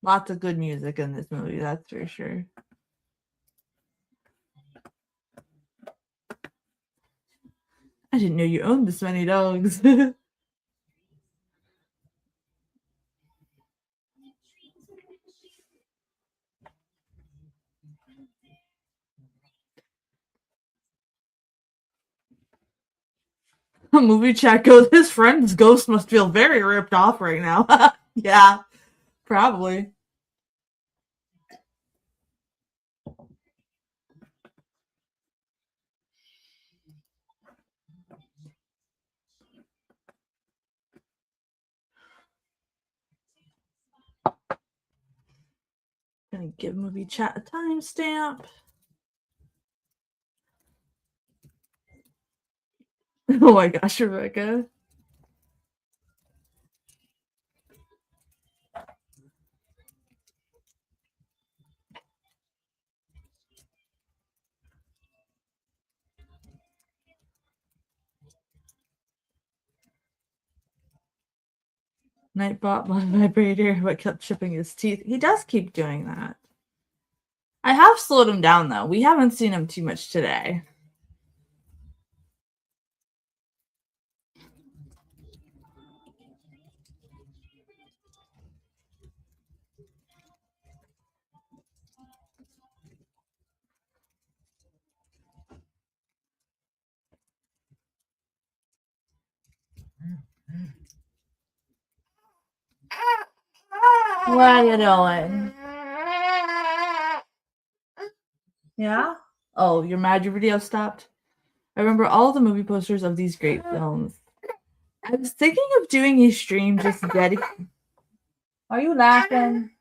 Lots of good music in this movie, that's for sure. I didn't know you owned this many dogs. Movie chat goes, his friend's ghost must feel very ripped off right now. Yeah, probably. Gonna give movie chat a timestamp. Oh my gosh, Rebecca. Nightbot one vibrator, but kept chipping his teeth. He does keep doing that. I have slowed him down though. We haven't seen him too much today. What are you doing? Yeah? Oh, you're mad your video stopped? I remember all the movie posters of these great films. I was thinking of doing a stream just dedicated. Are you laughing?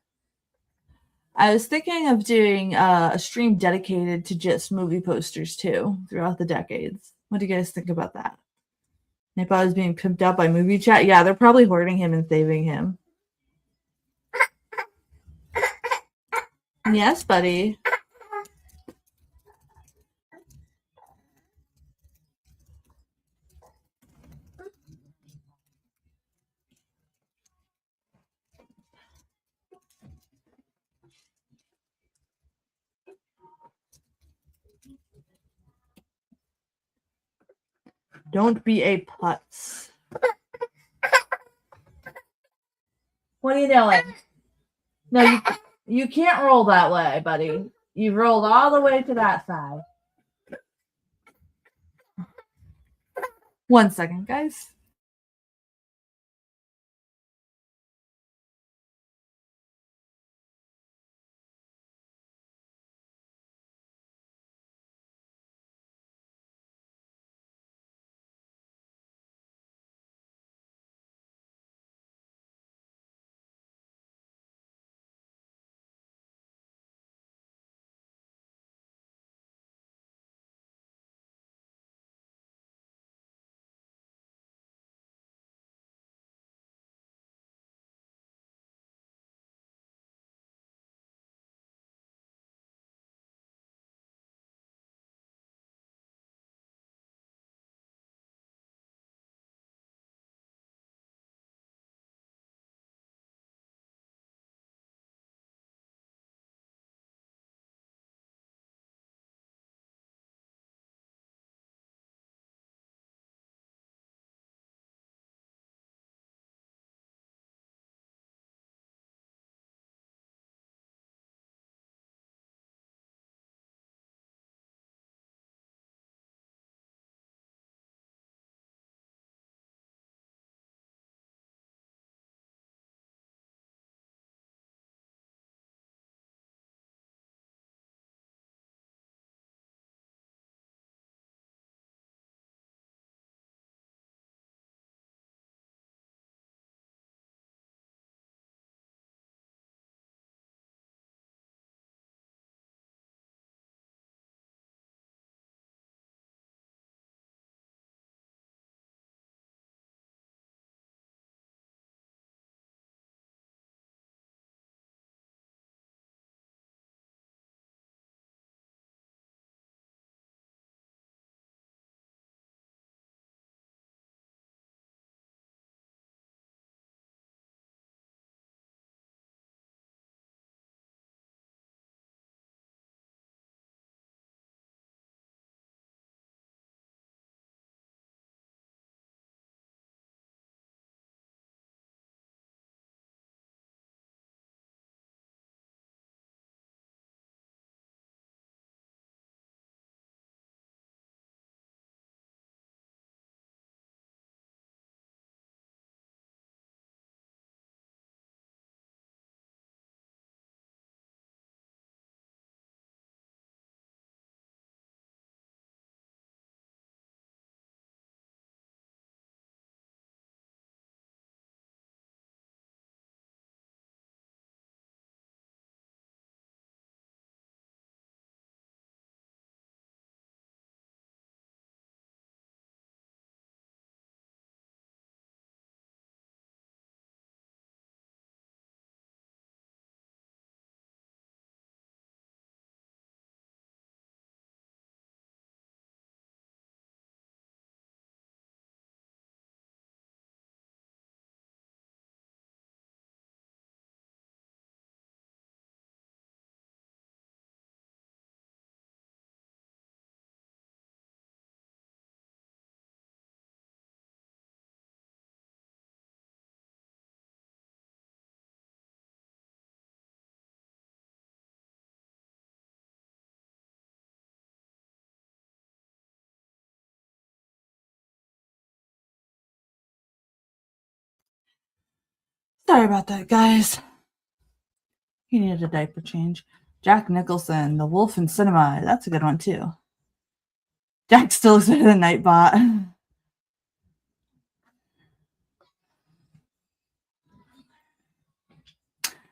I was thinking of doing a stream dedicated to just movie posters too throughout the decades. What do you guys think about that? If I was being pimped out by movie chat, yeah, they're probably hoarding him and saving him. Yes, buddy. Don't be a putz. What are you doing? No, you can't roll that way, buddy. You've rolled all the way to that side. 1 second, guys. Sorry about that, guys. He needed a diaper change. Jack Nicholson, The Wolf in Cinema. That's a good one, too. Jack still looks better than Nightbot.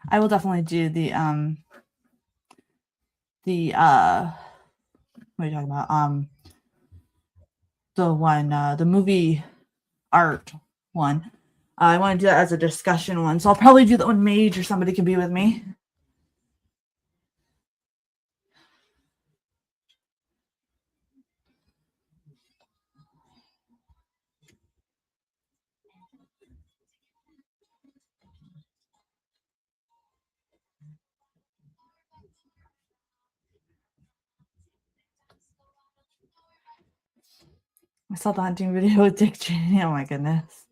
I will definitely do the what are you talking about? The one, the movie art one. I want to do that as a discussion one, so I'll probably do that when Mage or somebody can be with me. I saw the hunting video with Dick Cheney. Oh my goodness.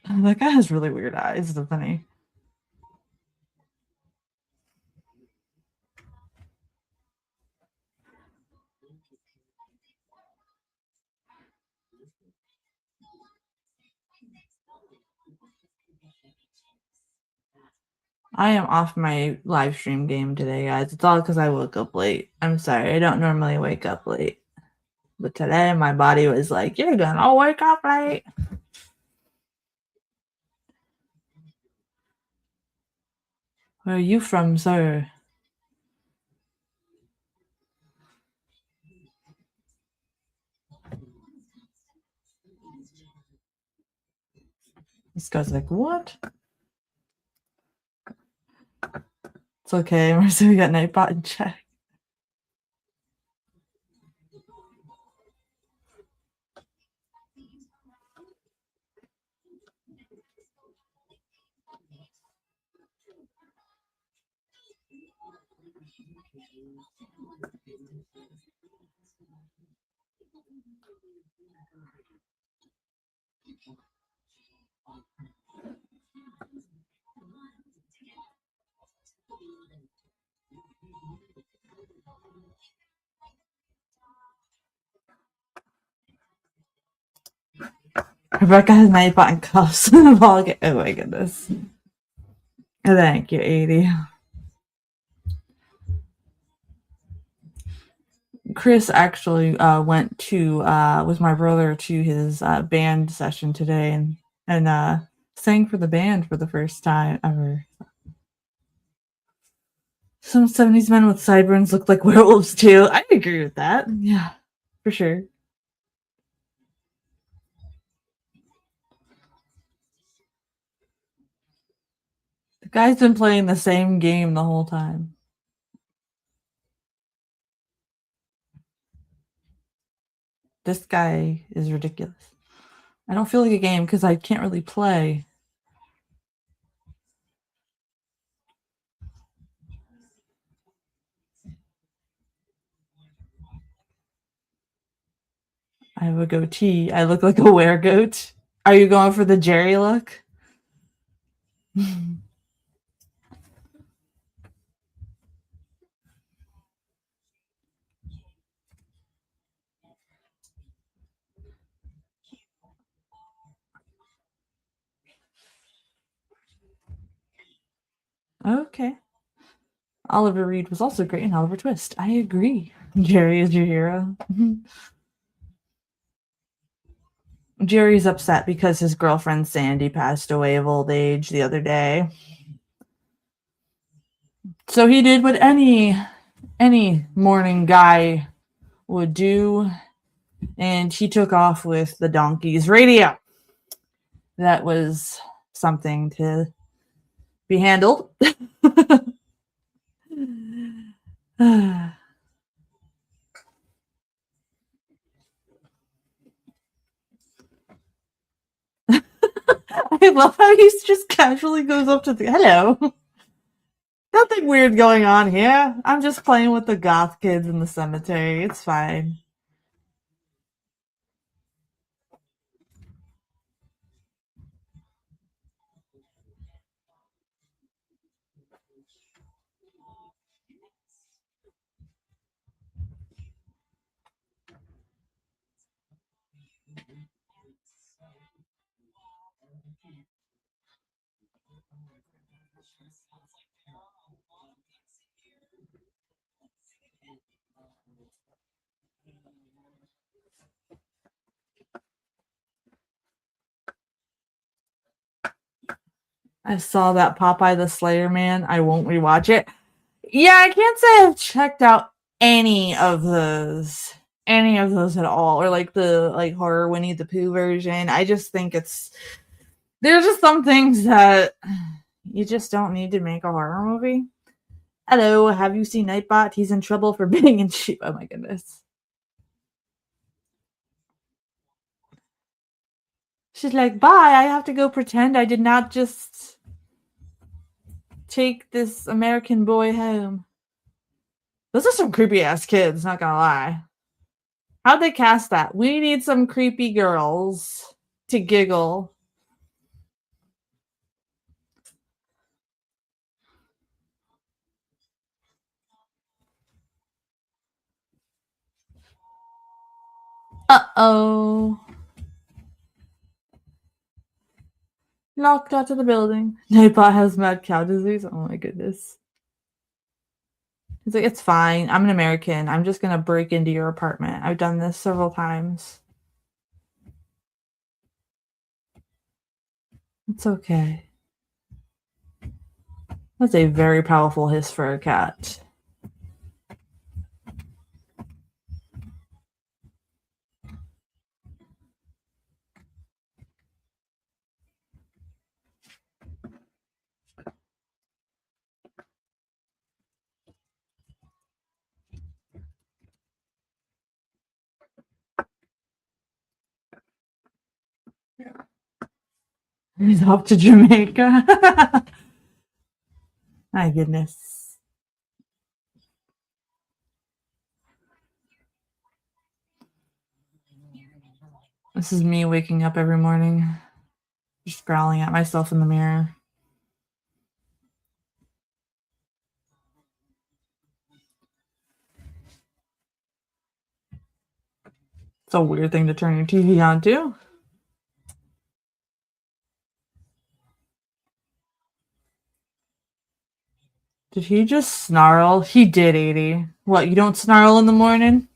That guy has really weird eyes, doesn't he? I am off my live stream game today, guys. It's all because I woke up late. I'm sorry. I don't normally wake up late. But today my body was like, you're gonna wake up late. Where are you from, sir? This guy's like, what? It's okay. Marcy, we got Nightbot in check. Rebecca has Nightbot in cuffs. Oh my goodness. Thank you, 80. Chris actually went to with my brother to his band session today and sang for the band for the first time ever. Some 70s men with sideburns look like werewolves too. I agree with that. Yeah, for sure. The guy's been playing the same game the whole time. This guy is ridiculous. I don't feel like a game because I can't really play. I have a goatee. I look like a weregoat. Are you going for the Jerry look? Okay. Oliver Reed was also great in Oliver Twist. I agree. Jerry is your hero. Jerry's upset because his girlfriend Sandy passed away of old age the other day. So he did what any morning guy would do, and he took off with the donkey's radio. That was something to be handled. I love how he just casually goes up to the hello. Nothing weird going on here. I'm just playing with the goth kids in the cemetery. It's fine. I saw that Popeye the Slayer Man. I won't rewatch it. Yeah, I can't say I've checked out any of those. Any of those at all. Or like the horror Winnie the Pooh version. I just think there's just some things that you just don't need to make a horror movie. Hello, have you seen Nightbot? He's in trouble for being in sheep. Oh my goodness. She's like, bye, I have to go pretend I did not just take this American boy home. Those are some creepy ass kids, not gonna lie. How'd they cast that? We need some creepy girls to giggle. Uh-oh. Locked out of the building. Nightbot has mad cow disease. Oh my goodness. He's like, it's fine. I'm an American. I'm just gonna break into your apartment. I've done this several times. It's okay. That's a very powerful hiss for a cat. He's off to Jamaica. My goodness. This is me waking up every morning, just growling at myself in the mirror. It's a weird thing to turn your TV on to. Did he just snarl? He did, 80. What, you don't snarl in the morning?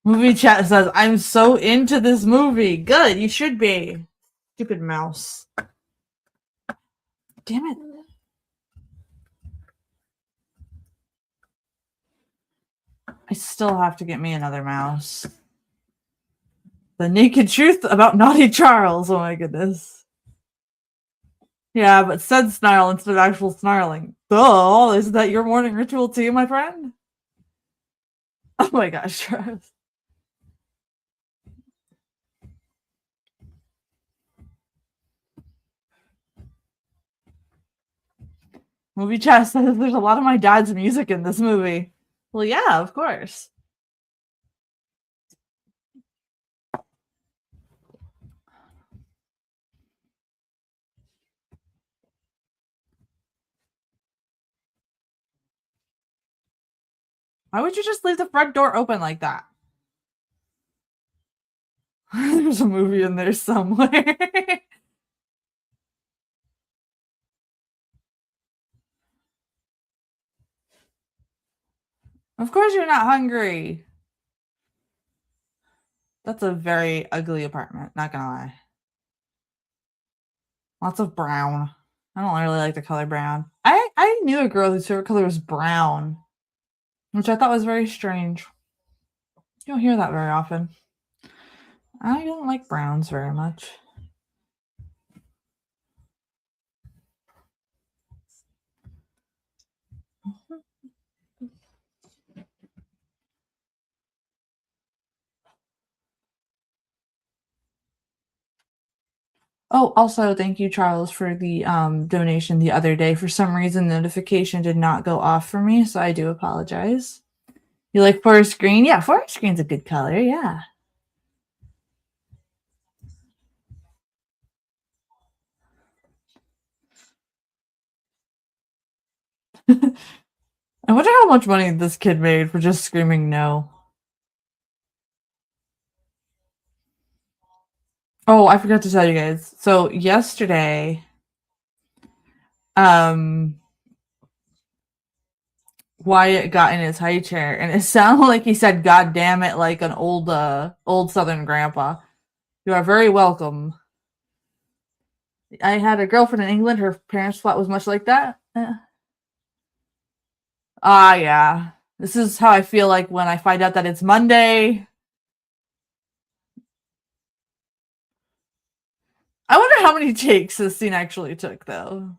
Movie chat says, I'm so into this movie. Good, you should be. Stupid mouse. Damn it. I still have to get me another mouse. The naked truth about Naughty Charles. Oh my goodness. Yeah, but said snarl instead of actual snarling. Oh, is that your morning ritual too, my friend? Oh my gosh, Charles. Movie chat says there's a lot of my dad's music in this movie. Well, yeah, of course. Why would you just leave the front door open like that? There's a movie in there somewhere. Of course you're not hungry. That's a very ugly apartment, not gonna lie. Lots of brown. I don't really like the color brown. I knew a girl whose favorite color was brown, which I thought was very strange. You don't hear that very often. I don't like browns very much. Oh, also thank you, Charles, for the donation the other day. For some reason, notification did not go off for me, so I do apologize. You like forest green? Yeah, forest green's a good color. Yeah. I wonder how much money this kid made for just screaming no. Oh, I forgot to tell you guys. So yesterday, um, Wyatt got in his high chair, and it sounded like he said "God damn it" like an old Southern grandpa. You are very welcome. I had a girlfriend in England. Her parents' flat was much like that. Yeah. This is how I feel like when I find out that it's Monday. I wonder how many takes this scene actually took, though.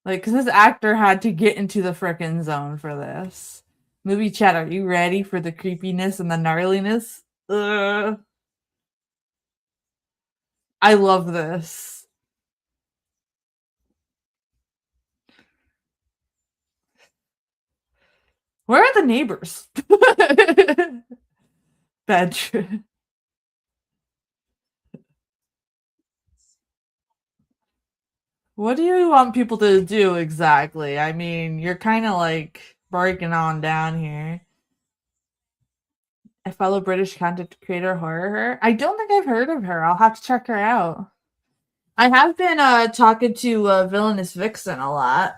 Like, because this actor had to get into the frickin' zone for this. Movie chat, are you ready for the creepiness and the gnarliness? I love this. Where are the neighbors? Bad trip. What do you want people to do exactly? I mean, you're kind of like breaking on down here. I follow British content creator Horror Her. I don't think I've heard of her. I'll have to check her out. I have been talking to Villainous Vixen a lot.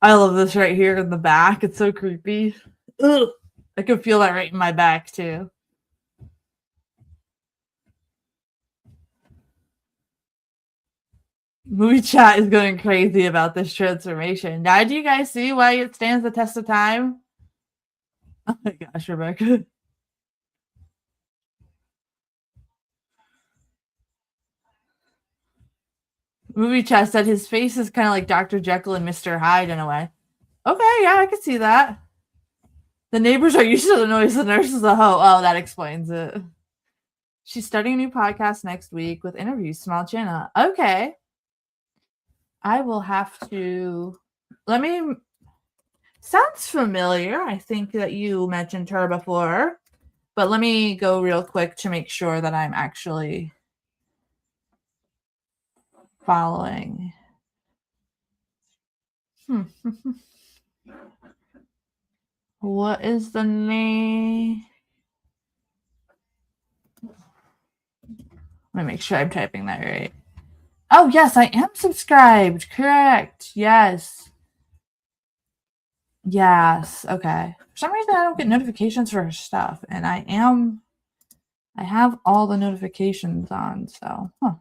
I love this right here in the back. It's so creepy. Ugh. I can feel that right in my back too. Movie chat is going crazy about this transformation. Now, do you guys see why it stands the test of time? Oh my gosh, Rebecca. Movie chat said his face is kind of like Dr. Jekyll and Mr. Hyde in a way. Okay, yeah, I can see that. The neighbors are used to the noise. The nurse is a hoe. Oh, that explains it. She's starting a new podcast next week with interviews. Small channel. Okay. I will have to. Let me. Sounds familiar. I think that you mentioned her before. But let me go real quick to make sure that I'm actually following. Hmm. What is the name? Let me make sure I'm typing that right. Oh, yes, I am subscribed. Correct. Yes. Yes. Okay. For some reason, I don't get notifications for her stuff, and I have all the notifications on, so. Huh.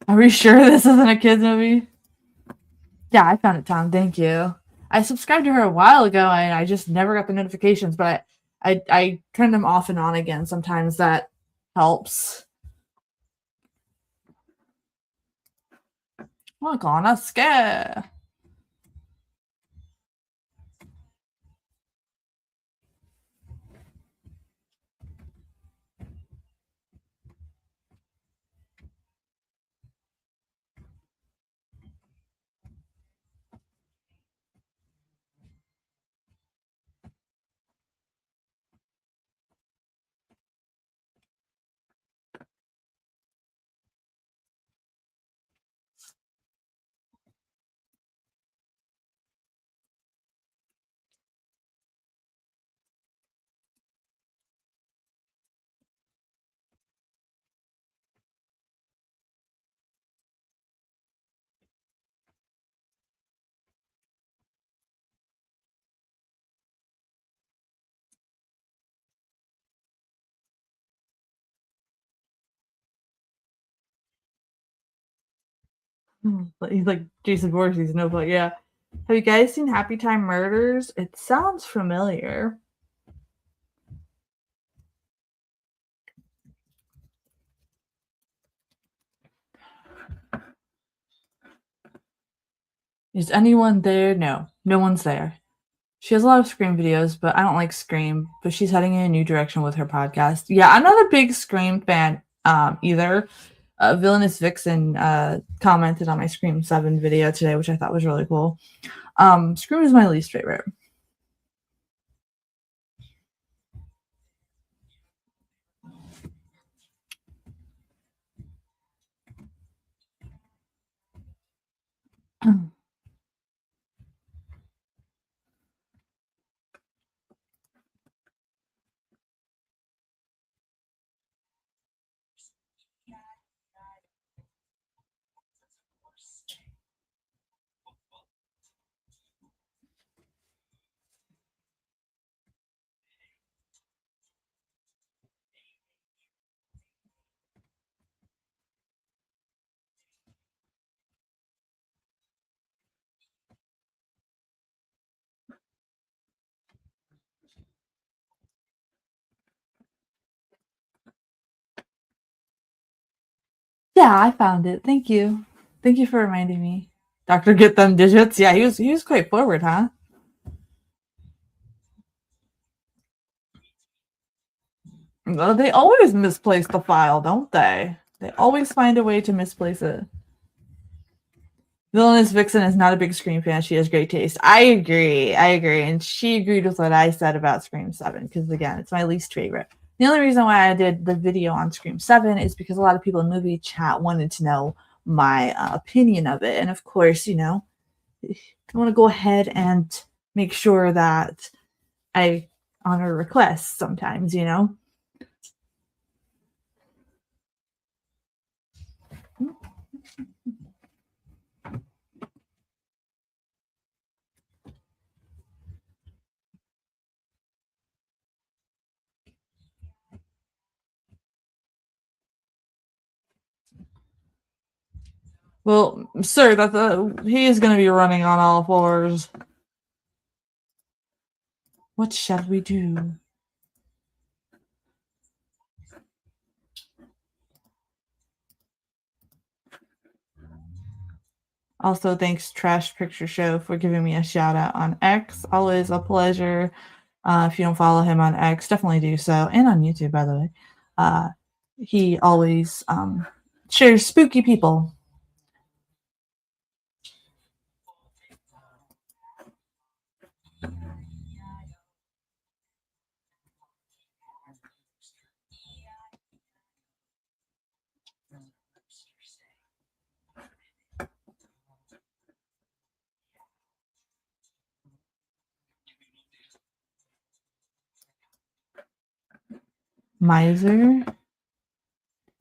Are we sure this isn't a kids movie? Yeah, I found it, Tom. Thank you. I subscribed to her a while ago, and I just never got the notifications, but I turn them off and on again. Sometimes that helps. We're gonna scare. He's like Jason Voorhees, no, but yeah. Have you guys seen Happy Time Murders? It sounds familiar. Is anyone there? No, no one's there. She has a lot of Scream videos, but I don't like Scream. But she's heading in a new direction with her podcast. Yeah, I'm not a big Scream fan either. Villainous Vixen commented on my Scream 7 video today, which I thought was really cool. Scream is my least favorite. Yeah, I found it. Thank you. Thank you for reminding me. Doctor Get Them Digits. Yeah, he was quite forward, huh? Well, they always misplace the file, don't they? They always find a way to misplace it. Villainous Vixen is not a big Scream fan. She has great taste. I agree. And she agreed with what I said about Scream 7, because again, it's my least favorite. The only reason why I did the video on Scream 7 is because a lot of people in movie chat wanted to know my opinion of it. And of course, I want to go ahead and make sure that I honor requests sometimes. Well, sir, he is going to be running on all fours. What shall we do? Also, thanks Trash Picture Show for giving me a shout out on X. Always a pleasure. If you don't follow him on X, definitely do so, and on YouTube, by the way. He always shares spooky people. Miser.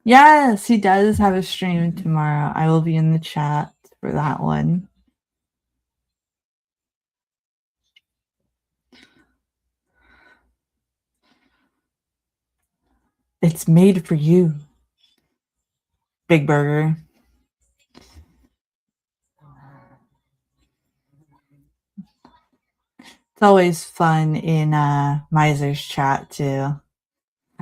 Yes, he does have a stream tomorrow. I will be in the chat for that one. It's made for you, Big Burger. It's always fun in Miser's chat too.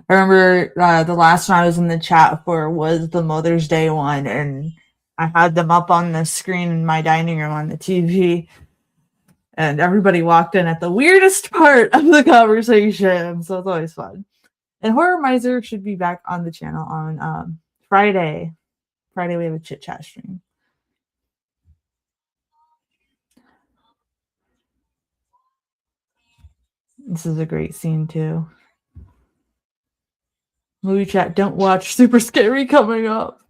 I remember the last one I was in the chat for was the Mother's Day one, and I had them up on the screen in my dining room on the TV, and everybody walked in at the weirdest part of the conversation, so it's always fun. And Horror Miser should be back on the channel on Friday. Friday we have a chit chat stream. This is a great scene too. Movie chat, don't watch Super Scary coming up.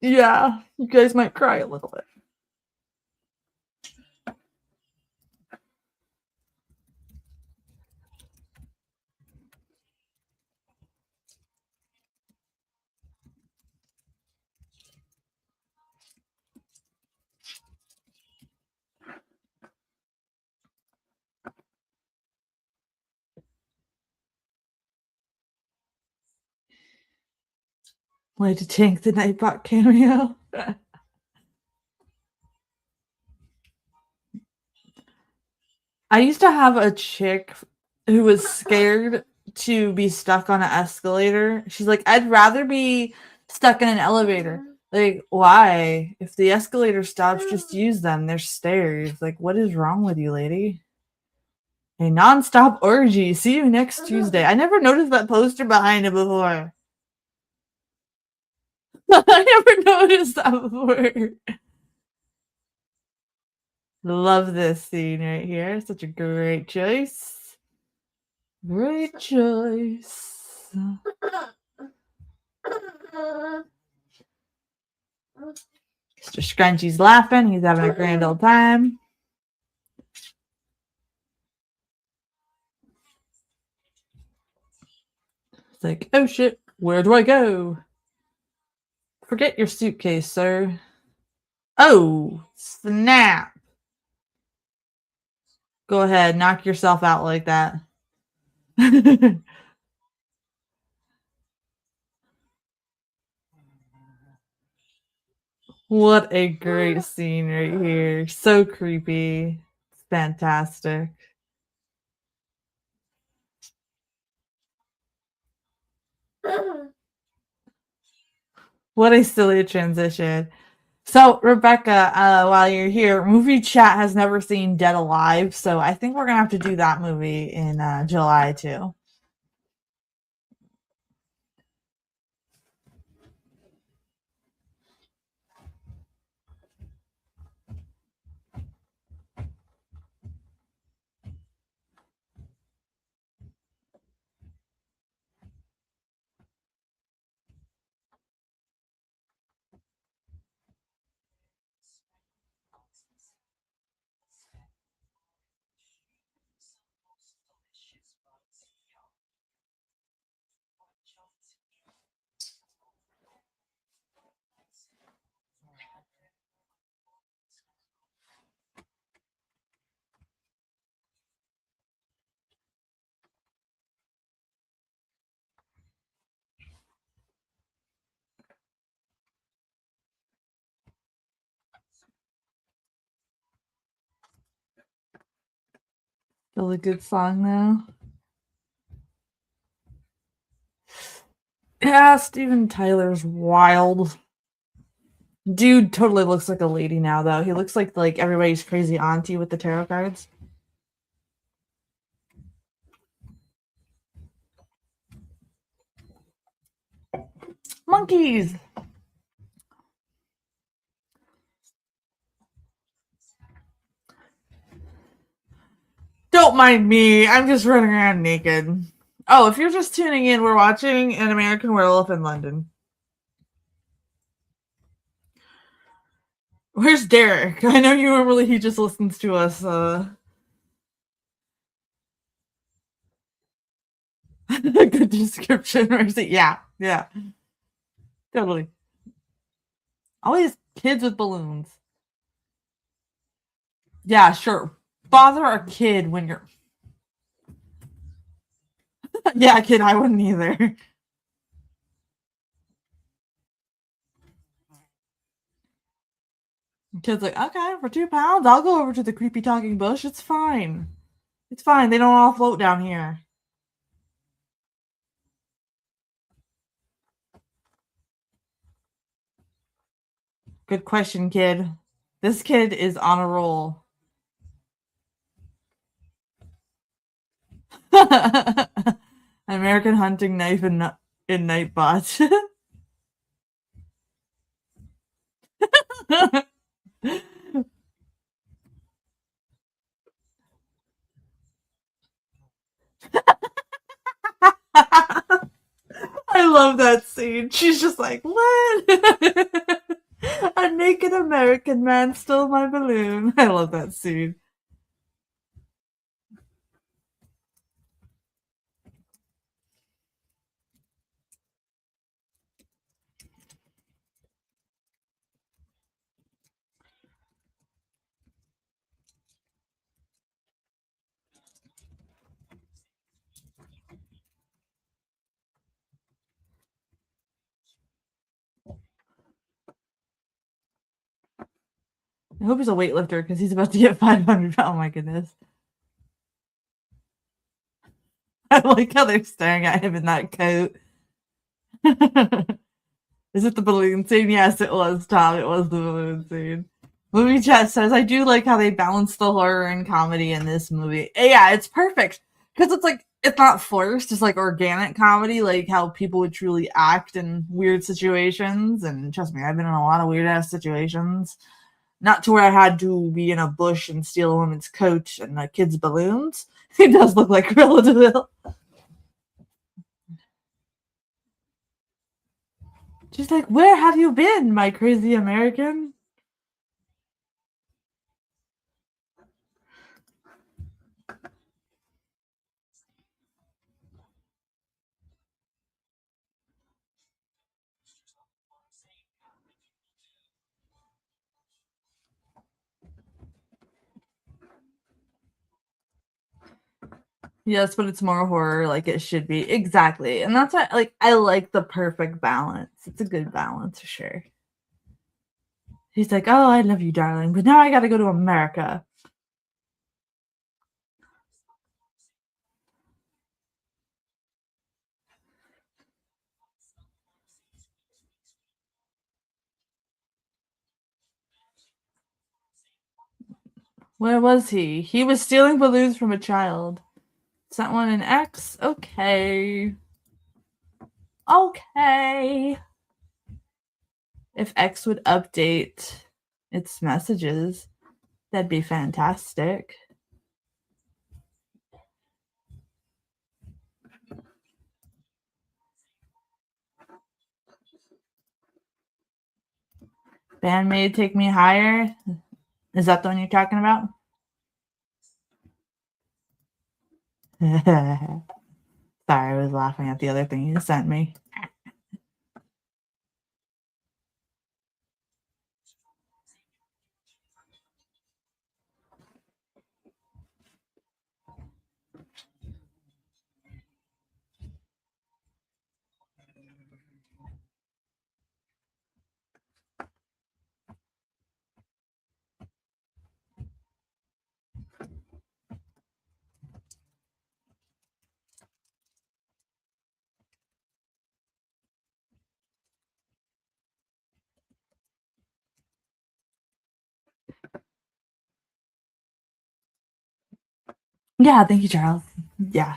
Yeah, you guys might cry a little bit. Wanted to tank the Nightbot cameo. I used to have a chick who was scared to be stuck on an escalator. She's like, I'd rather be stuck in an elevator. Like, why? If the escalator stops, just use them. They're stairs. Like, what is wrong with you, lady? A nonstop orgy. See you next Tuesday. I never noticed that poster behind it before. I never noticed that before. Love this scene right here. Such a great choice. Great choice. Mr. Scrunchy's laughing. He's having a grand old time. It's like, oh shit, where do I go? Forget your suitcase, sir. Oh, snap. Go ahead, knock yourself out like that. What a great scene right here. So creepy. It's fantastic. What a silly transition. So, Rebecca, while you're here, Movie Chat has never seen Dead Alive, so I think we're gonna have to do that movie in July too. Still a good song though. Yeah, Steven Tyler's wild. Dude totally looks like a lady now though. He looks like everybody's crazy auntie with the tarot cards. Monkeys. Don't mind me. I'm just running around naked. Oh, if you're just tuning in, we're watching An American Werewolf in London. Where's Derek? I know you normally he just listens to us. Good description. Yeah, yeah, totally. Always kids with balloons. Yeah, sure. Bother a kid when you're. Yeah, kid, I wouldn't either. Kid's like, okay, for £2, I'll go over to the creepy talking bush. It's fine. It's fine. They don't all float down here. Good question, kid. This kid is on a roll. American hunting knife in Nightbot. I love that scene. She's just like, what? A naked American man stole my balloon. I love that scene. I hope he's a weightlifter because he's about to get 500. Oh my goodness. like how they're staring at him in that coat. Is it the balloon scene? Yes, it was, Tom. It was the balloon scene. Movie chat says, I do like how they balance the horror and comedy in this movie. Yeah, it's perfect. Because it's like, it's not forced. It's like organic comedy, like how people would truly act in weird situations. And trust me, I've been in a lot of weird ass situations. Not to where I had to be in a bush and steal a woman's coat and a kid's balloons. It does look like Cruella de Vil. She's like, where have you been, my crazy American? Yes, but it's more horror like it should be. Exactly. And that's why like I like the perfect balance. It's a good balance for sure. He's like, "Oh, I love you, darling, but now I got to go to America." Where was he? He was stealing balloons from a child. Sent one in X. Okay. Okay. If X would update its messages, that'd be fantastic. Bandmate Take Me Higher. Is that the one you're talking about? Sorry, I was laughing at the other thing you sent me. Yeah, thank you, Charles. Yeah.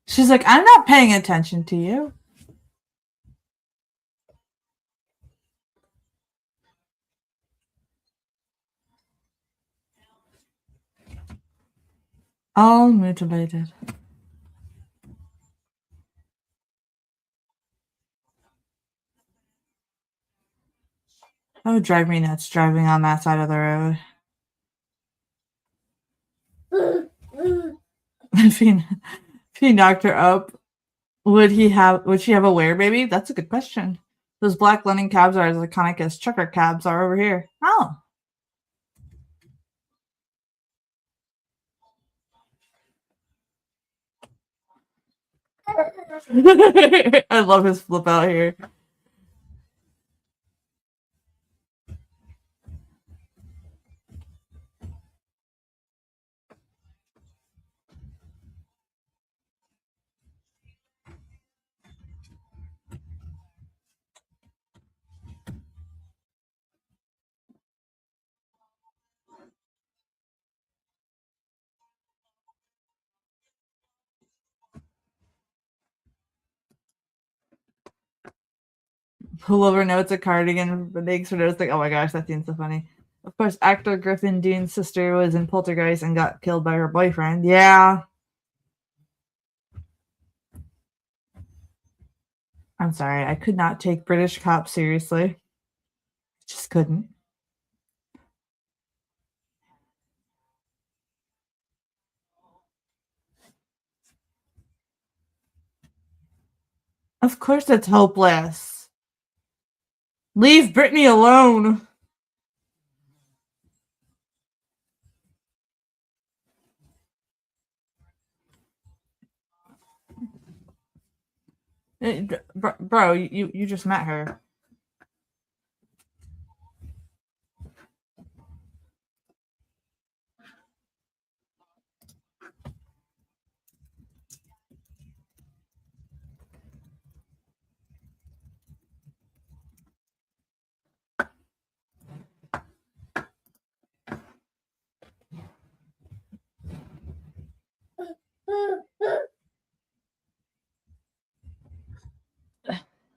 She's like, I'm not paying attention to you. All mutilated. That would drive me nuts driving on that side of the road. If he knocked her up, would she have a were baby? That's a good question. Those black London cabs are as iconic as trucker cabs are over here. Oh. I love his flip out here. Whoever knows a cardigan but makes for notes like, oh my gosh, that seems so funny. Of course, actor Griffin Dean's sister was in Poltergeist and got killed by her boyfriend. Yeah. I'm sorry, I could not take British cops seriously. Just couldn't. Of course it's hopeless. Leave Brittany alone. Bro, you just met her.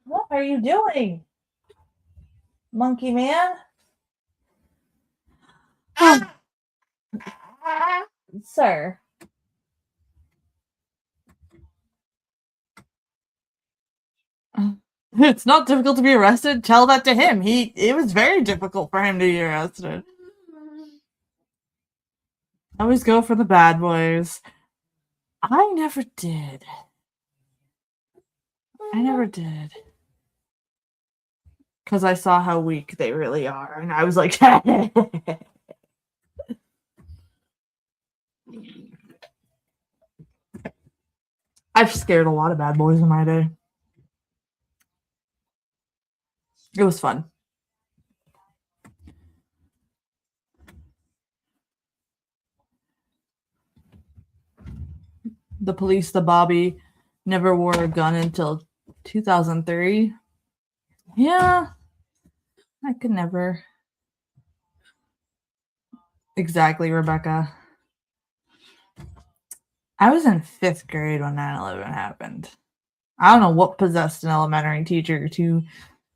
What are you doing, monkey man? Sir. It's not difficult to be arrested. Tell that to him. It was very difficult for him to be arrested. Always go for the bad boys. I never did. I never did. Because I saw how weak they really are, and I was like, I've scared a lot of bad boys in my day. It was fun. The police, the Bobby, never wore a gun until 2003. Yeah, I could never. Exactly, Rebecca. I was in 5th grade when 9/11 happened. I don't know what possessed an elementary teacher to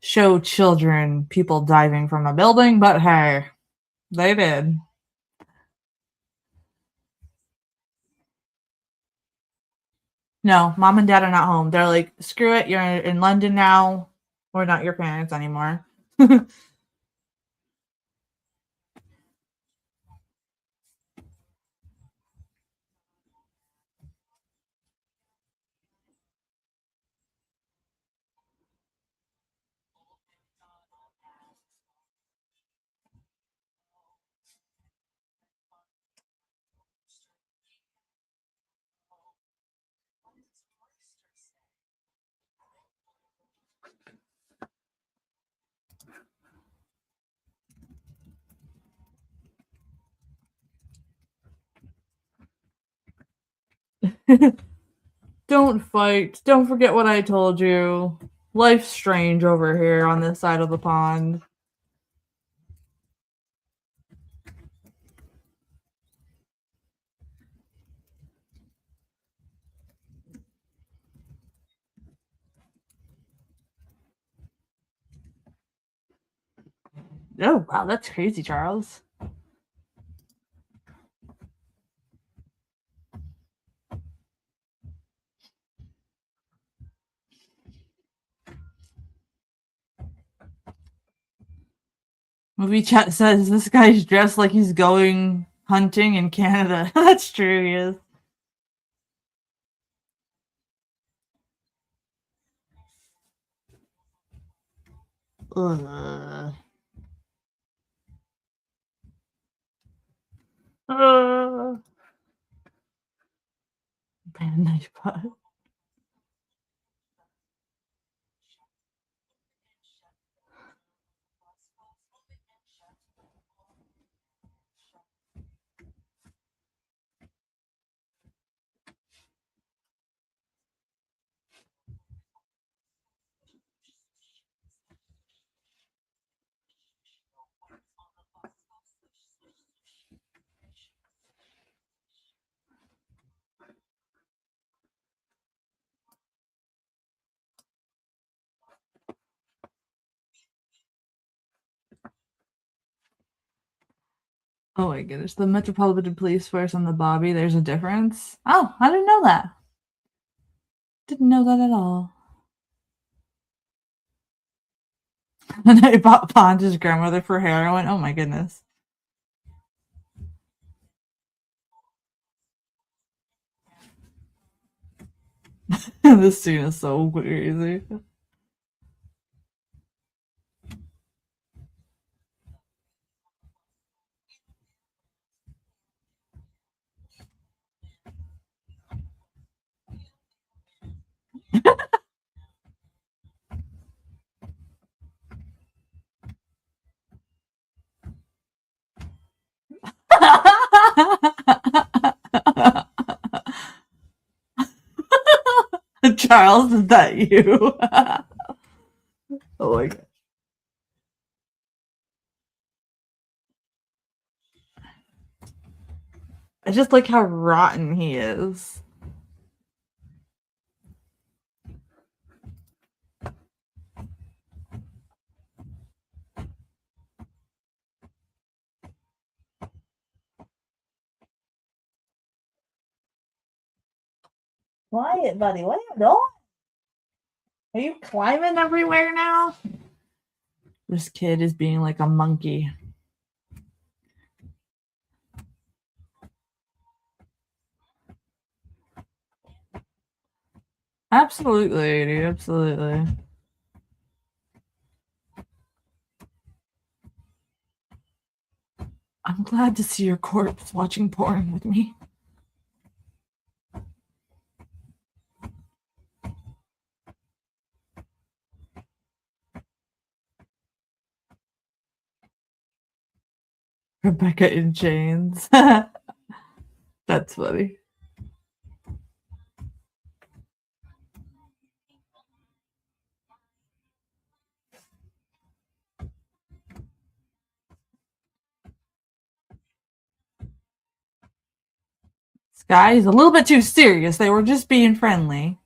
show children people diving from a building, but hey, they did. No, mom and dad are not home. They're like, screw it, you're in London now. We're not your parents anymore. Don't fight. Don't forget what I told you. Life's strange over here on this side of the pond. Oh, wow, that's crazy, Charles. Movie chat says this guy's dressed like he's going hunting in Canada. That's true, he is. Ugh. Man, nice butt. Oh my goodness, the Metropolitan Police Force and the Bobby, there's a difference? Oh, I didn't know that. Didn't know that at all. And I bought Ponch's grandmother for heroin. Oh my goodness. This scene is so crazy. Charles, is that you? Oh my god. I just like how rotten he is. Quiet, buddy. What are you doing? Are you climbing everywhere now? This kid is being like a monkey. Absolutely, dude. Absolutely. I'm glad to see your corpse watching porn with me. Rebecca in chains. That's funny. This guy is a little bit too serious. They were just being friendly.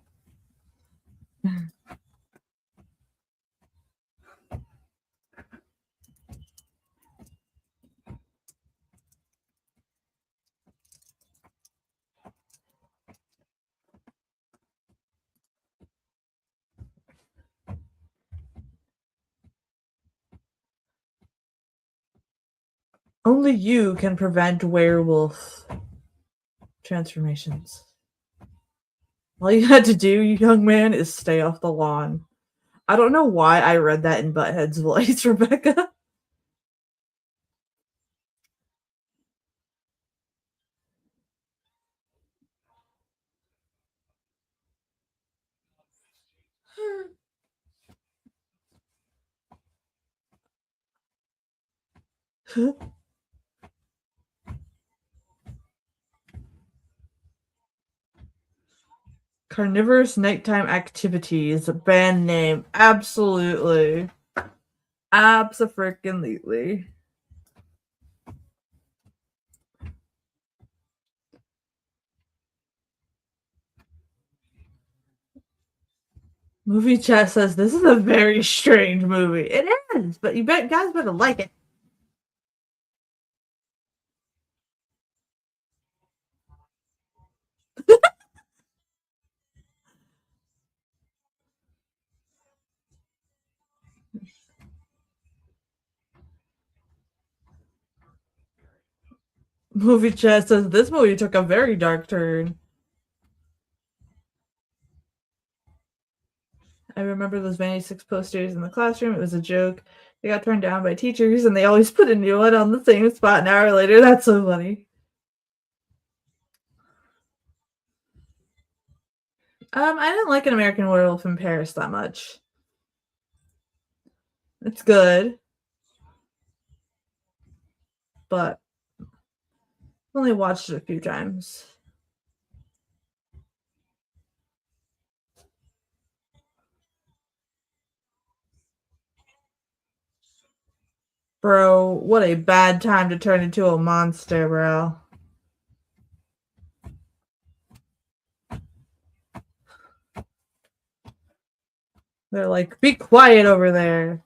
Only you can prevent werewolf transformations. All you had to do, you young man, is stay off the lawn. I don't know why I read that in Butthead's voice, Rebecca. Carnivorous Nighttime Activities, band name. Absolutely. Abso-freaking-lutely. Movie chat says this is a very strange movie. It is, but you guys better like it. Movie chat says this movie took a very dark turn. I remember those Vanity 6 posters in the classroom. It was a joke. They got turned down by teachers, and they always put a new one on the same spot an hour later. That's so funny. I didn't like An American Werewolf in Paris that much. It's good, but I've only watched it a few times. Bro, what a bad time to turn into a monster, bro. They're like, be quiet over there.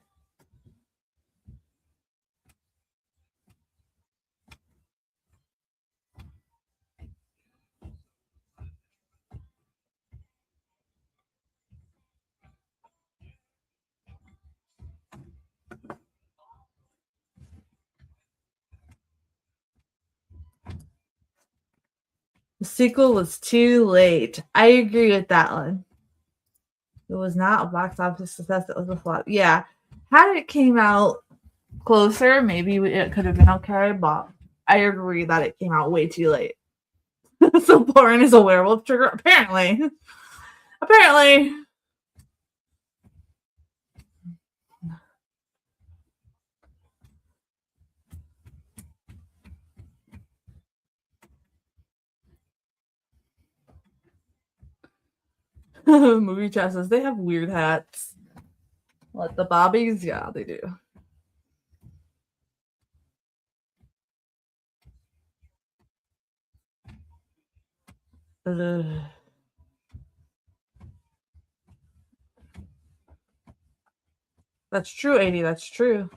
The sequel was too late. I agree with that one. It was not a box office success. It was a flop. Yeah. Had it came out closer, maybe it could have been okay, but I agree that it came out way too late. So porn is a werewolf trigger? Apparently. Apparently. Movie chat says they have weird hats. What, the bobbies? Yeah, they do. Ugh. That's true, 80. That's true.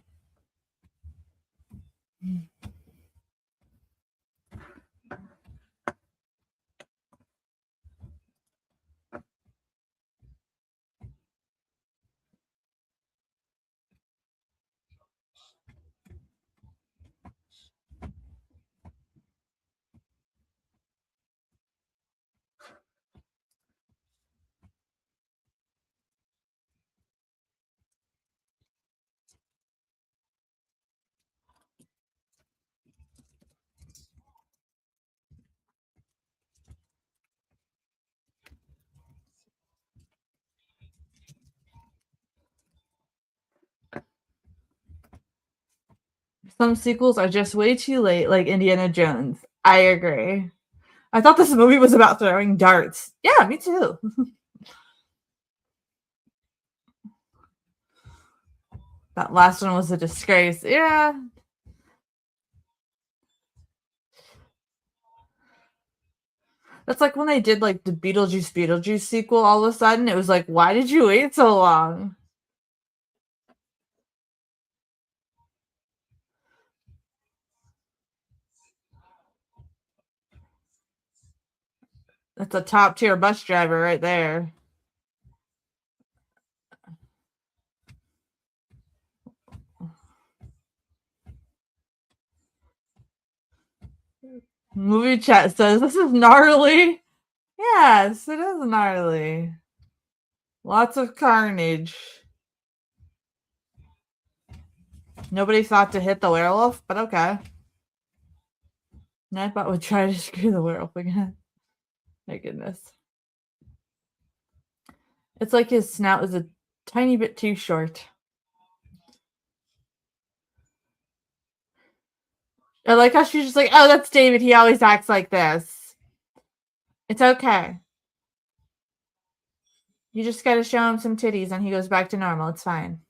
Some sequels are just way too late, like Indiana Jones. I agree. I thought this movie was about throwing darts. Yeah, me too. That last one was a disgrace. Yeah. That's like when they did like the Beetlejuice sequel all of a sudden. It was like, why did you wait so long? That's a top tier bus driver right there. Movie chat says this is gnarly. Yes, it is gnarly. Lots of carnage. Nobody thought to hit the werewolf, but okay. Nightbot would try to screw the werewolf again. My goodness. It's like his snout is a tiny bit too short. I like how she's just like, oh, that's David. He always acts like this. It's okay. You just gotta show him some titties and he goes back to normal. It's fine.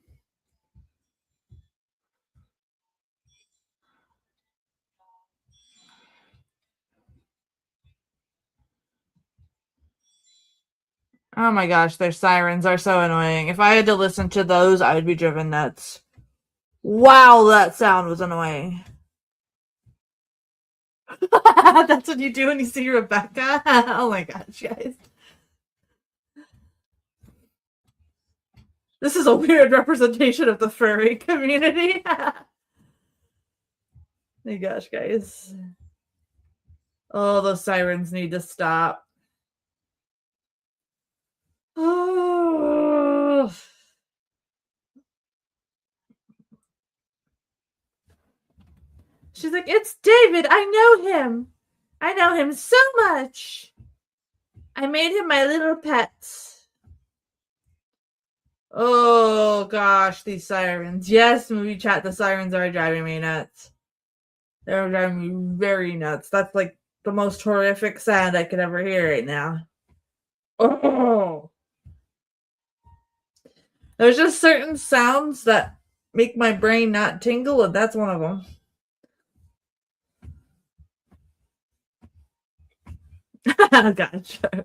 Oh my gosh, their sirens are so annoying. If I had to listen to those, I would be driven nuts. Wow, that sound was annoying. That's what you do when you see Rebecca? Oh my gosh, guys. This is a weird representation of the furry community. Oh my gosh, guys. Oh, those sirens need to stop. Oh. She's like, it's David. I know him. I know him so much. I made him my little pet. Oh gosh, these sirens. Yes, movie chat, the sirens are driving me nuts. They're driving me very nuts. That's like the most horrific sound I could ever hear right now. Oh. There's just certain sounds that make my brain not tingle, and that's one of them. Gotcha.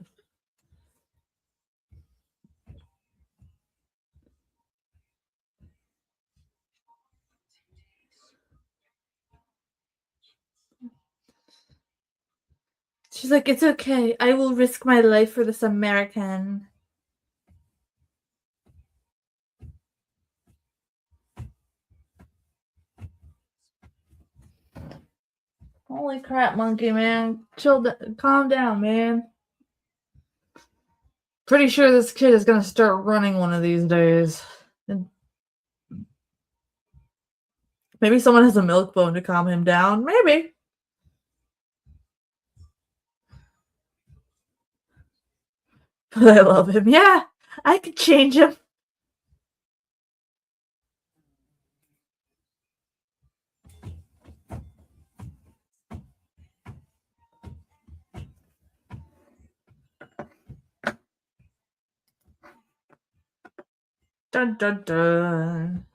She's like, it's okay. I will risk my life for this American. Holy crap, monkey man. Calm down, man. Pretty sure this kid is gonna start running one of these days. And maybe someone has a milk bone to calm him down. Maybe. But I love him. Yeah, I could change him. Dun dun dun.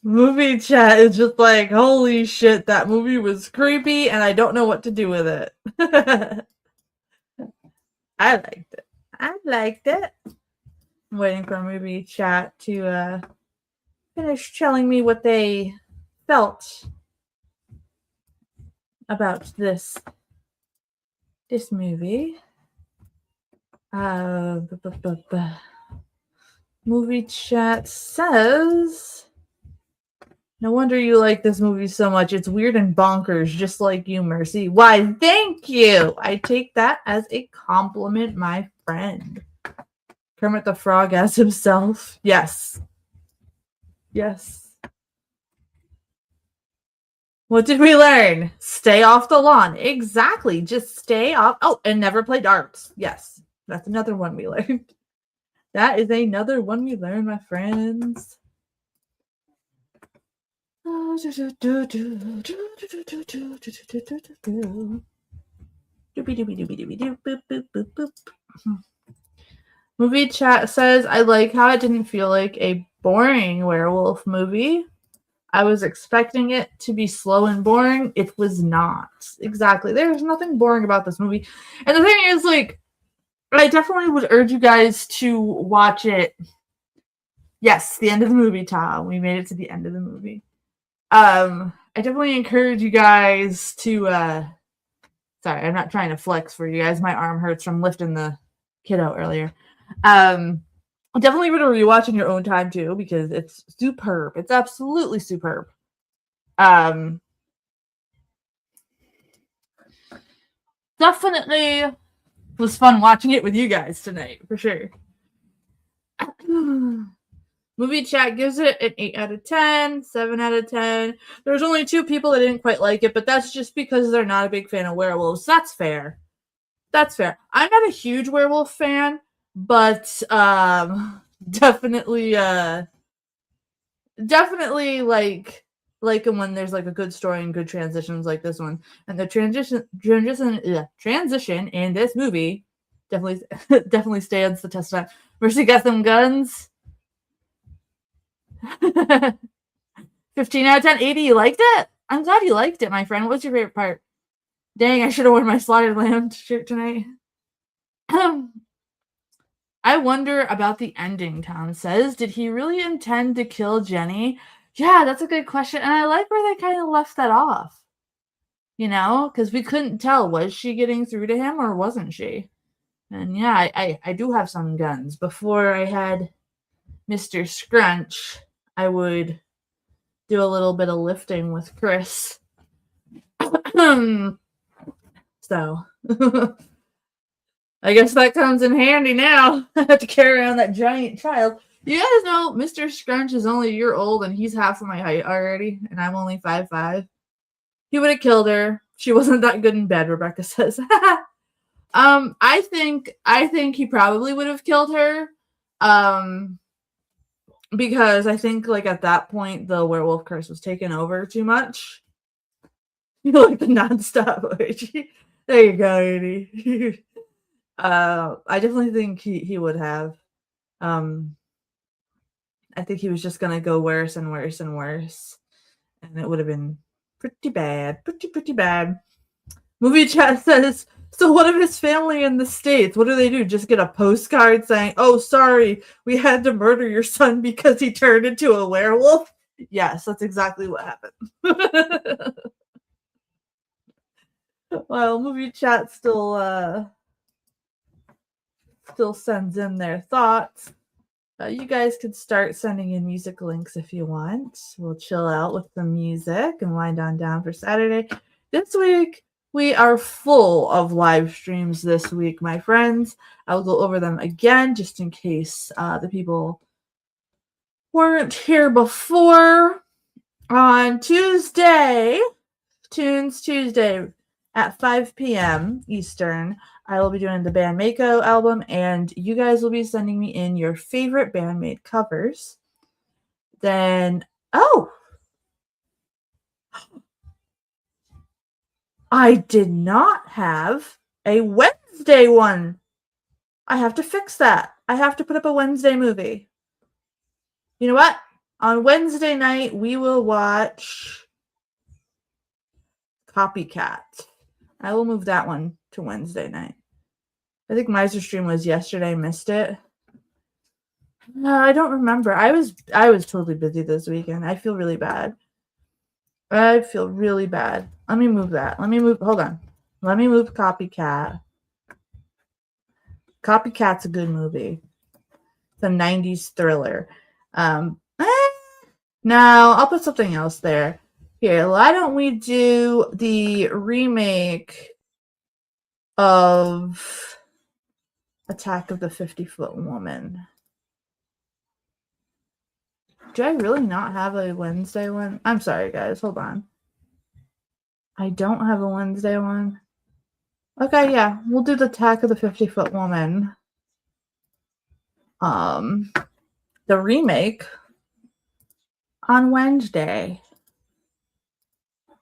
Movie chat is just like, holy shit, that movie was creepy and I don't know what to do with it. I liked it. I liked it. I'm waiting for movie chat to finish telling me what they felt about this movie. Movie chat says, no wonder you like this movie so much. It's weird and bonkers, just like you, Mercy. Why, thank you. I take that as a compliment, my friend. Kermit the Frog as himself. Yes. Yes. What did we learn? Stay off the lawn. Exactly. Just stay off. Oh, and never play darts. Yes. That's another one we learned. That is another one we learned, my friends. Movie chat says, I like how it didn't feel like a boring werewolf movie. I was expecting it to be slow and boring. It was not. Exactly. There's nothing boring about this movie. And the thing is, like, I definitely would urge you guys to watch it. Yes, the end of the movie, Tom. We made it to the end of the movie. I definitely encourage you guys to sorry, I'm not trying to flex for you guys. My arm hurts from lifting the kiddo earlier. Definitely give it a rewatch in your own time too, because it's superb. It's absolutely superb. Definitely was fun watching it with you guys tonight, for sure. Movie chat gives it an 8 out of 10, 7 out of 10. There's only 2 people that didn't quite like it, but that's just because they're not a big fan of werewolves. That's fair. That's fair. I'm not a huge werewolf fan, but definitely like when there's like a good story and good transitions like this one. And the transition in this movie definitely stands the test of time. Mercy got some guns. 15 out of 10. 80, you liked it? I'm glad you liked it, my friend. What's your favorite part? Dang, I should have worn my Slaughtered Lamb shirt tonight. I wonder about the ending, Tom says. Did he really intend to kill Jenny? Yeah, that's a good question. And I like where they kind of left that off. You know, because we couldn't tell. Was she getting through to him or wasn't she? And yeah, I do have some guns. Before I had Mr. Scrunch, I would do a little bit of lifting with Chris. So I guess that comes in handy now. I have to carry around that giant child. You guys know Mr. Scrunch is only a year old and he's half of my height already, and I'm only 5'5". He would have killed her. She wasn't that good in bed, Rebecca says. I think he probably would have killed her. Because I think like at that point the werewolf curse was taken over too much. You know, like the nonstop orgy. There you go, Edie. I definitely think he would have. I think he was just gonna go worse and worse and worse, and it would have been pretty bad, pretty bad. Movie chat says, so what of his family in the States? What do? Just get a postcard saying, oh, sorry, we had to murder your son because he turned into a werewolf? Yes, that's exactly what happened. Well, movie chat still sends in their thoughts. You guys could start sending in music links if you want. We'll chill out with the music and wind on down for Saturday. This week, We are full of live streams this week, my friends. I will go over them again just in case the people weren't here before. On Tuesday, Tunes Tuesday at 5 p.m. Eastern, I will be doing the Band Mako album, and you guys will be sending me in your favorite Bandmate covers. Then, I did not have a Wednesday one. I have to fix that. I have to put up a Wednesday movie. You know what? On Wednesday night, we will watch Copycat. I will move that one to Wednesday night. I think Miser stream was yesterday. Missed it. No, I don't remember. I was totally busy this weekend. I feel really bad. Let me move that. Hold on. Let me move Copycat. Copycat's a good movie. It's a 90s thriller. No, I'll put something else there. Here, why don't we do the remake of Attack of the 50-Foot Woman? Do I really not have a Wednesday one? I'm sorry, guys. Hold on. I don't have a Wednesday one. Okay, yeah. We'll do the Attack of the 50-Foot Woman. The remake on Wednesday,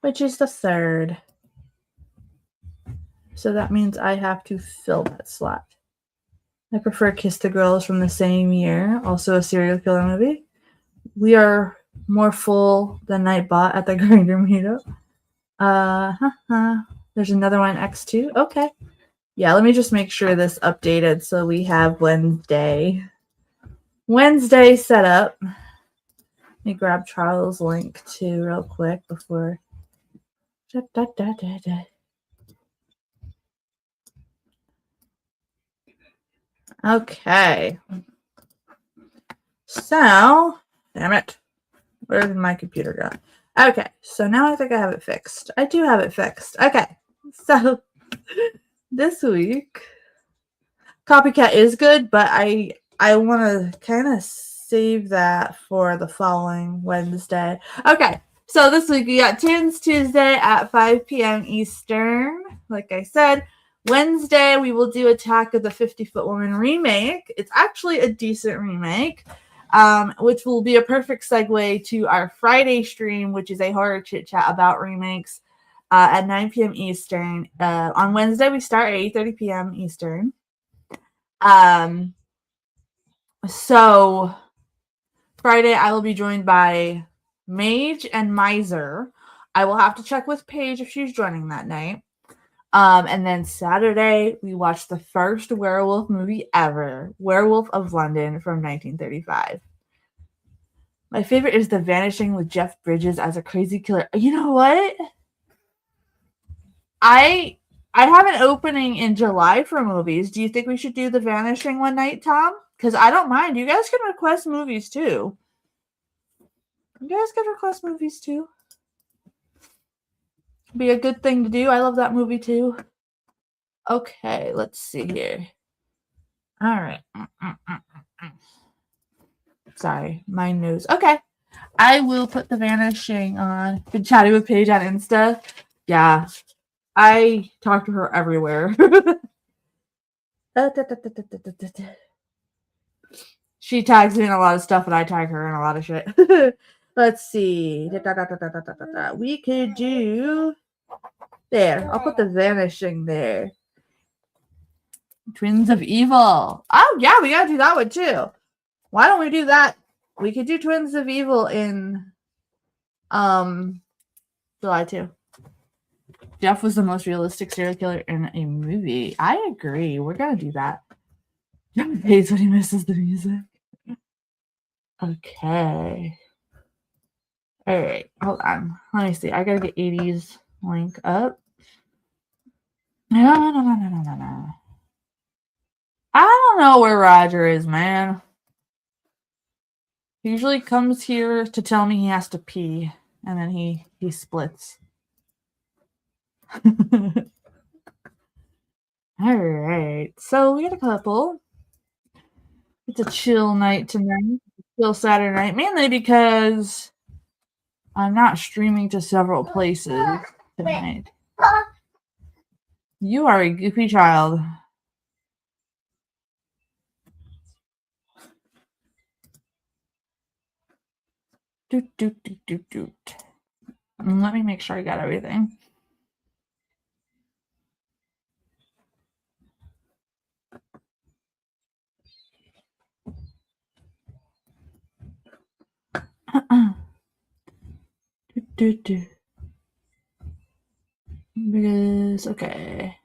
which is the 3rd. So that means I have to fill that slot. I prefer Kiss the Girls from the same year, also a serial killer movie. We are more full than Nightbot at the Grinder meetup. There's another one, X2. Okay. Yeah, let me just make sure this updated so we have Wednesday set up. Let me grab Charles' link too real quick before. Okay. So, damn it. Where did my computer go? Okay, so now I think I have it fixed. I do have it fixed. Okay, so this week, Copycat is good, but I want to kind of save that for the following Wednesday. Okay, so this week we got Tunes Tuesday at 5 p.m. Eastern. Like I said, Wednesday we will do Attack of the 50-Foot Woman remake. It's actually a decent remake. Which will be a perfect segue to our Friday stream, which is a horror chit chat about remakes at 9 p.m. Eastern. On Wednesday, we start at 8:30 p.m. Eastern. So Friday, I will be joined by Mage and Miser. I will have to check with Paige if she's joining that night. And then Saturday, we watched the first werewolf movie ever, Werewolf of London from 1935. My favorite is The Vanishing with Jeff Bridges as a crazy killer. You know what? I have an opening in July for movies. Do you think we should do The Vanishing one night, Tom? Because I don't mind. You guys can request movies too. Be a good thing to do. I love that movie too. Okay, let's see here. All right. Sorry, my nose. Okay. I will put The Vanishing on. Been chatting with Paige on Insta. Yeah. I talk to her everywhere. She tags me in a lot of stuff, and I tag her in a lot of shit. Let's see. We could do... There. I'll put The Vanishing there. Twins of Evil. Oh, yeah, we gotta do that one, too. Why don't we do that? We could do Twins of Evil in July 2. Jeff was the most realistic serial killer in a movie. I agree. We're gonna do that. Jeff hates when he misses the music. Okay. All right. Hold on. Let me see. I gotta get 80s link up. No. I don't know where Roger is, man. He usually comes here to tell me he has to pee, and then he splits. All right. So we got a couple. It's a chill night tonight. Chill Saturday night, mainly because I'm not streaming to several places tonight. You are a goofy child. Doot, doot, doot, doot, doot. Let me make sure I got everything. Doot, doot, doot. Because, okay.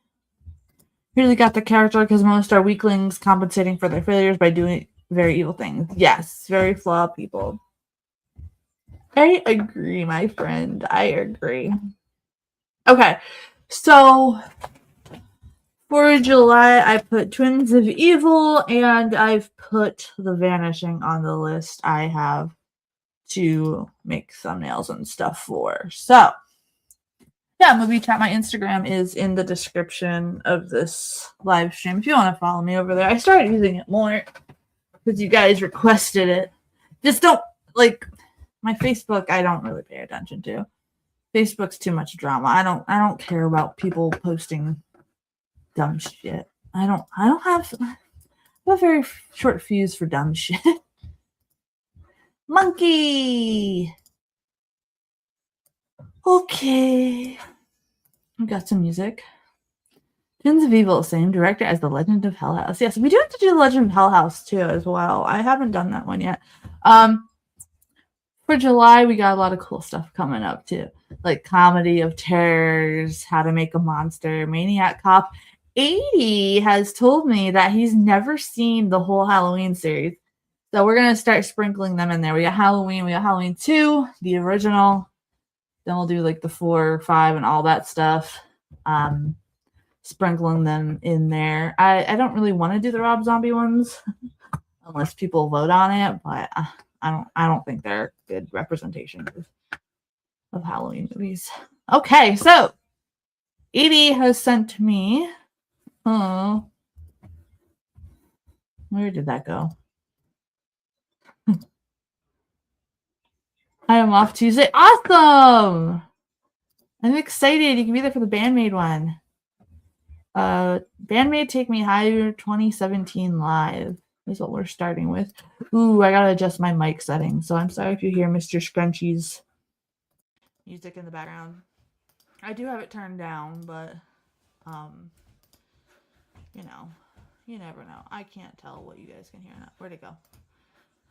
Really got the character because most are weaklings compensating for their failures by doing very evil things. Yes, very flawed people. I agree, my friend. I agree. Okay, so for July, I put Twins of Evil, and I've put The Vanishing on the list I have to make thumbnails and stuff for. So, yeah, movie chat. My Instagram is in the description of this live stream if you want to follow me over there. I started using it more because you guys requested it. Just don't, like, my Facebook, I don't really pay attention to. Facebook's too much drama. I don't care about people posting dumb shit. I have a very short fuse for dumb shit. Monkey. Okay. We got some music. Twins of Evil, same director as The Legend of Hell House. Yes, we do have to do The Legend of Hell House too as well. I haven't done that one yet. For July, we got a lot of cool stuff coming up too. Like Comedy of Terrors, How to Make a Monster, Maniac Cop. 80 has told me that he's never seen the whole Halloween series. So we're going to start sprinkling them in there. We got Halloween 2, the original. Then we'll do like the 4, 5, and all that stuff. Sprinkling them in there. I don't really want to do the Rob Zombie ones unless people vote on it, but I don't think they're good representation of Halloween movies. Okay, so Edie has sent me. Oh, where did that go? I am off Tuesday. Awesome! I'm excited. You can be there for the Bandmade one. Bandmade Take Me Higher 2017 live is what we're starting with. Ooh, I gotta adjust my mic settings, so I'm sorry if you hear Mr. Scrunchy's music in the background. I do have it turned down, but you know, you never know. I can't tell what you guys can hear now. Where'd it go?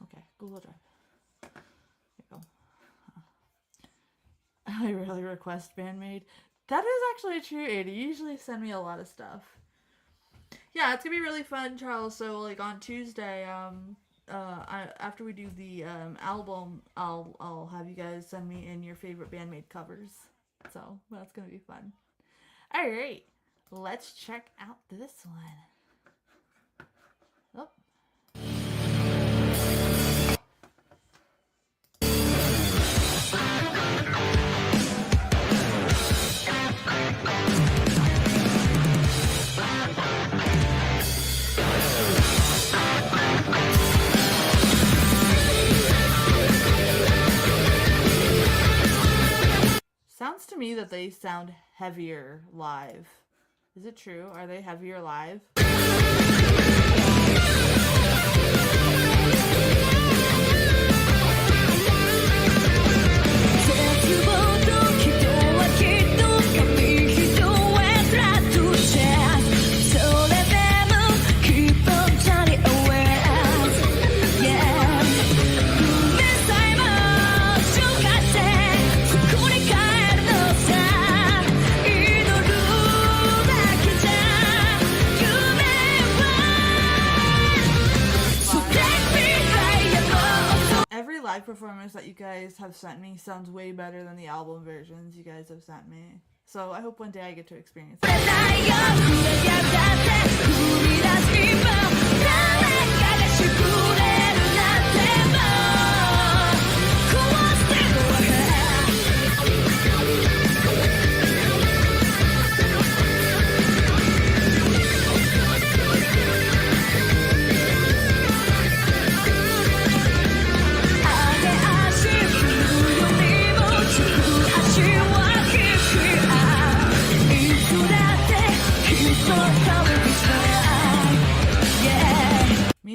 Okay, Google Drive. There you go. I really request Bandmade. That is actually true, Ada. You usually send me a lot of stuff. Yeah, it's gonna be really fun, Charles. So, like on Tuesday, after we do the album, I'll have you guys send me in your favorite Bandmade covers. So that's gonna be fun. All right, let's check out this one. Oh. Sounds to me that they sound heavier live. Is it true? Are they heavier live? Live performance that you guys have sent me sounds way better than the album versions you guys have sent me. So I hope one day I get to experience it.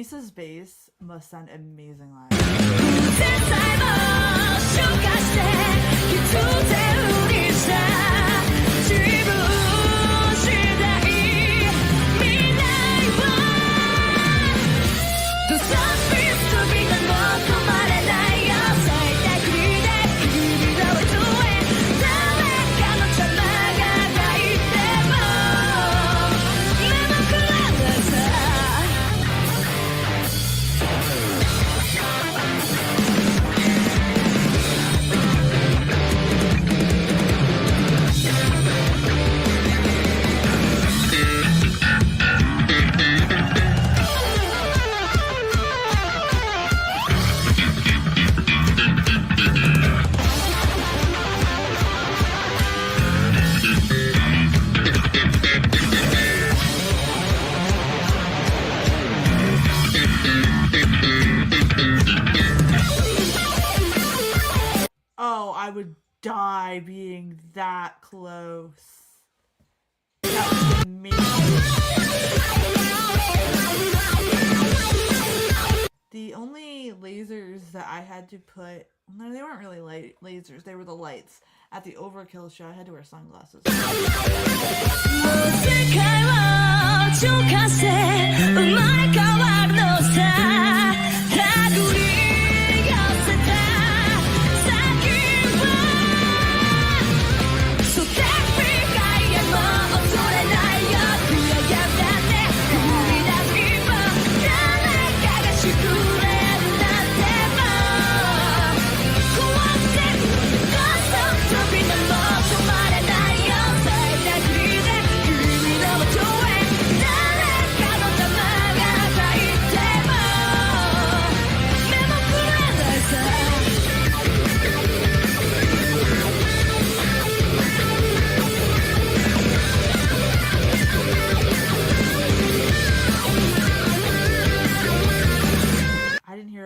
Misa's bass must sound amazing live. Oh, I would die being that close. That was amazing. The only lasers that I had to put, no, they weren't really lasers, they were the lights. At the Overkill show, I had to wear sunglasses.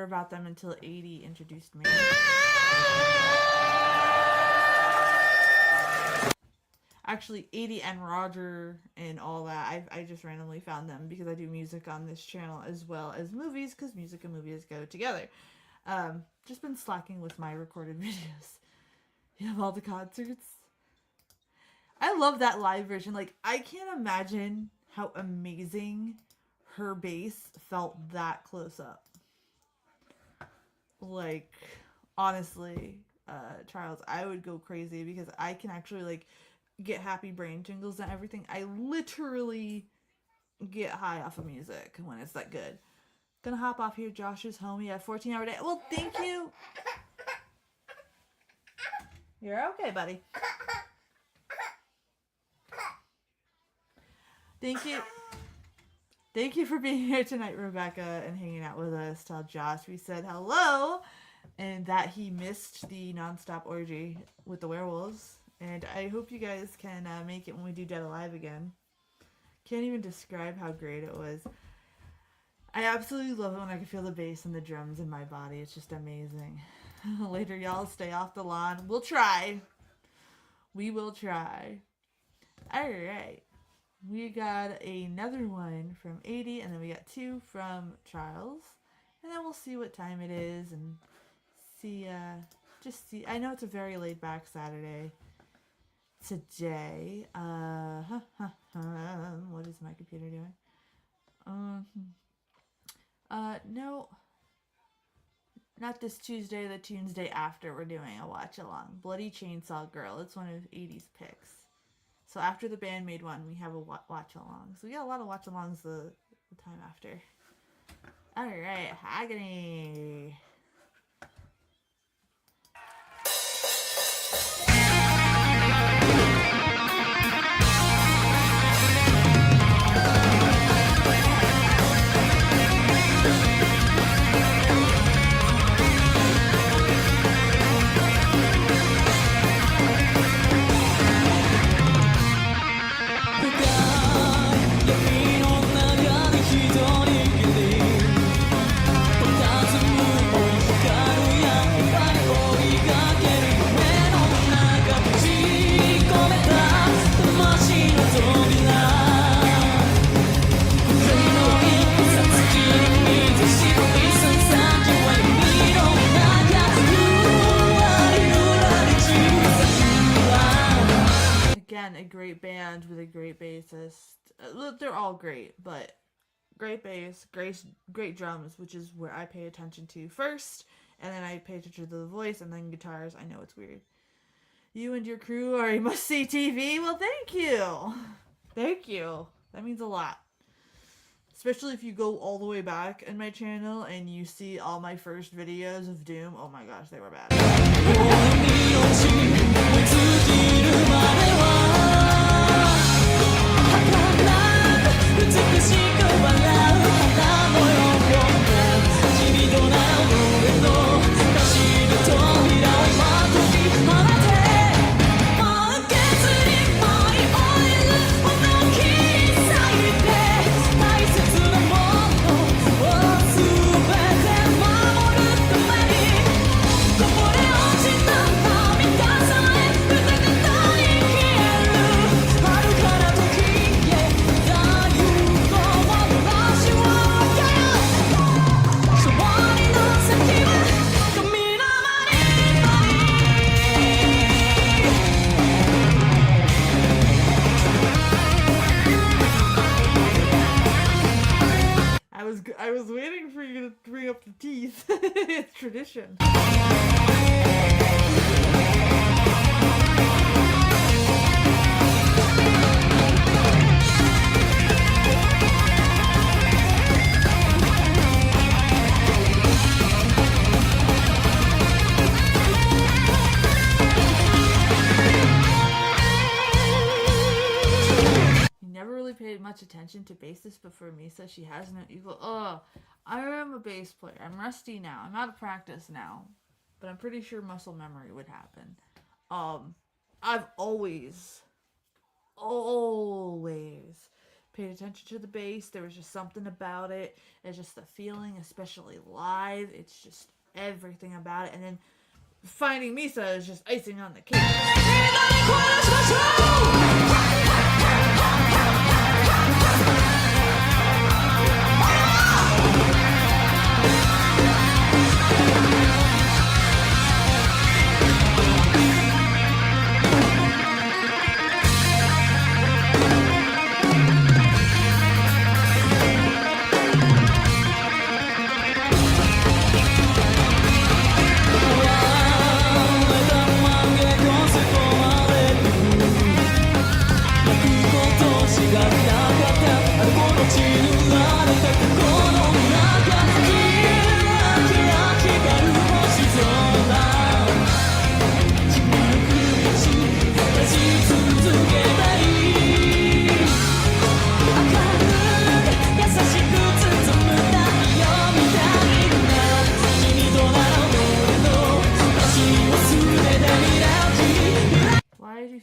About them until 80 introduced me. Actually, 80 and Roger and all that, I just randomly found them because I do music on this channel as well as movies, because music and movies go together. Just been slacking with my recorded videos. You have all the concerts. I love that live version. Like, I can't imagine how amazing her bass felt that close up. Like, honestly, Trials, I would go crazy because I can actually, like, get happy brain tingles and everything. I literally get high off of music when it's that good. Gonna hop off here. Josh is home. He had a 14-hour day. Well, thank you. You're okay, buddy. Thank you. Thank you for being here tonight, Rebecca, and hanging out with us. Tell Josh we said hello and that he missed the nonstop orgy with the werewolves. And I hope you guys can make it when we do Dead Alive again. Can't even describe how great it was. I absolutely love it when I can feel the bass and the drums in my body. It's just amazing. Later, y'all. Stay off the lawn. We'll try. We will try. All right. We got another one from 80, and then we got 2 from Trials. And then we'll see what time it is and see, just see. I know it's a very laid back Saturday today. What is my computer doing? No. Not this Tuesday, the Tuesday after we're doing a watch along. Bloody Chainsaw Girl. It's one of 80's picks. So after the band made one, we have a watch along. So we got a lot of watch alongs the time after. Alright, Agony. Move a great band with a great bassist. They're all great, but great bass, great drums, which is where I pay attention to first, and then I pay attention to the voice, and then guitars. I know it's weird. You and your crew are a must-see TV. Well, thank you. Thank you. That means a lot. Especially if you go all the way back in my channel and you see all my first videos of Doom. Oh my gosh, they were bad. I was waiting for you to bring up the teeth. It's tradition. Paid much attention to bassist, but for Misa, she has no equal. I am a bass player. I'm rusty now. I'm out of practice now, but I'm pretty sure muscle memory would happen. I've always paid attention to the bass. There was just something about it. It's just the feeling, especially live. It's just everything about it. And then finding Misa is just icing on the cake.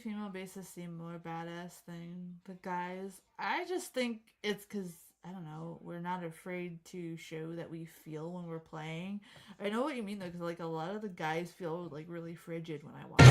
Female bassists seem more badass than the guys. I just think it's because, I don't know, we're not afraid to show that we feel when we're playing. I know what you mean though, because like a lot of the guys feel like really frigid when I watch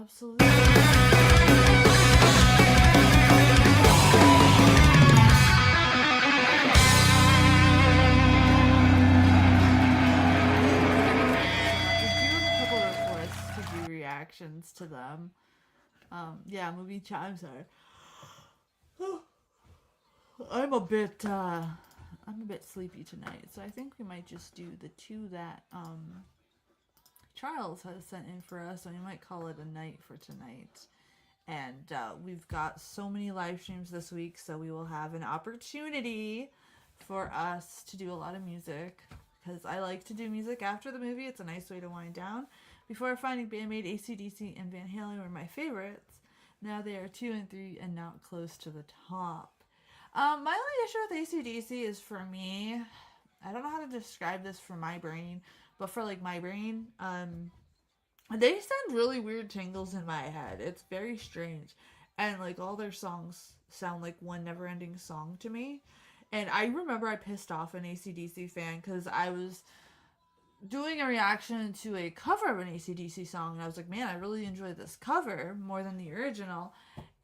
absolutely. Reactions to them. Yeah, movie chat. I'm sorry. I'm a bit sleepy tonight, so I think we might just do the two that Charles has sent in for us, and we might call it a night for tonight. And we've got so many live streams this week, so we will have an opportunity for us to do a lot of music, because I like to do music after the movie. It's a nice way to wind down. Before finding Bandmate, AC/DC, and Van Halen were my favorites. Now they are 2 and 3 and not close to the top. My only issue with AC/DC is, for me, I don't know how to describe this for my brain, but for like my brain, they send really weird tingles in my head. It's very strange. And like all their songs sound like one never ending song to me. And I remember I pissed off an AC/DC fan because I was doing a reaction to a cover of an AC/DC song, and I was like, man, I really enjoyed this cover more than the original.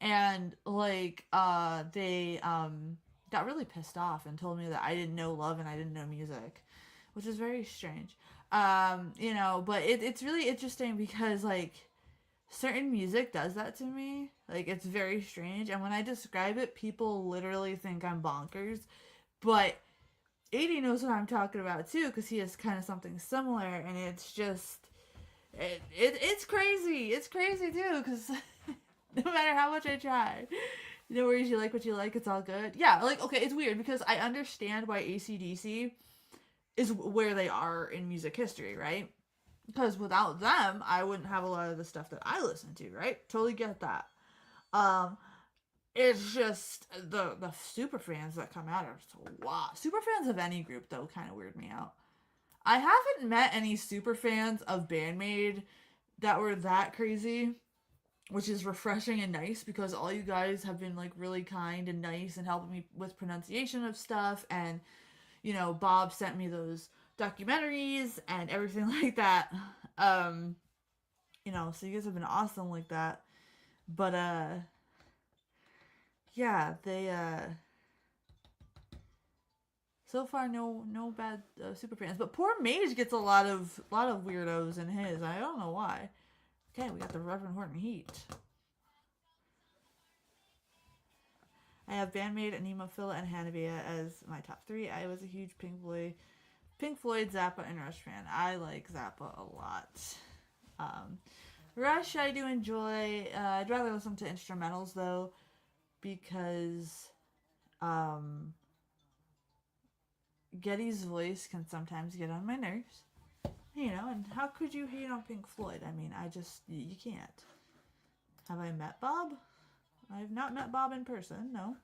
And like they got really pissed off and told me that I didn't know love and I didn't know music, which is very strange. You know, but it's really interesting because like certain music does that to me. Like, it's very strange, and when I describe it, people literally think I'm bonkers. But 80 knows what I'm talking about too, because he has kind of something similar, and it's just it's crazy. It's crazy too, because no matter how much I try, no worries, you like what you like, it's all good. Yeah, like, okay, it's weird because I understand why AC/DC is where they are in music history, right? Because without them, I wouldn't have a lot of the stuff that I listen to, right? Totally get that. It's just the super fans that come out are so wow. Super fans of any group, though, kind of weird me out. I haven't met any super fans of Bandmate that were that crazy, which is refreshing and nice because all you guys have been like really kind and nice and helping me with pronunciation of stuff. And, you know, Bob sent me those documentaries and everything like that. You know, so you guys have been awesome like that. But yeah, they so far no bad super fans, but poor Mage gets a lot of weirdos in his. I don't know why. Okay, we got the Reverend Horton Heat. I have Bandmate, Anima, Phila, and Hannibia as my top 3. I was a huge Pink Floyd, Zappa, and Rush fan. I like Zappa a lot. Rush I do enjoy. I'd rather listen to instrumentals though, because Getty's voice can sometimes get on my nerves. You know, and how could you hate on Pink Floyd? I mean, you can't. Have I met Bob? I have not met Bob in person, no.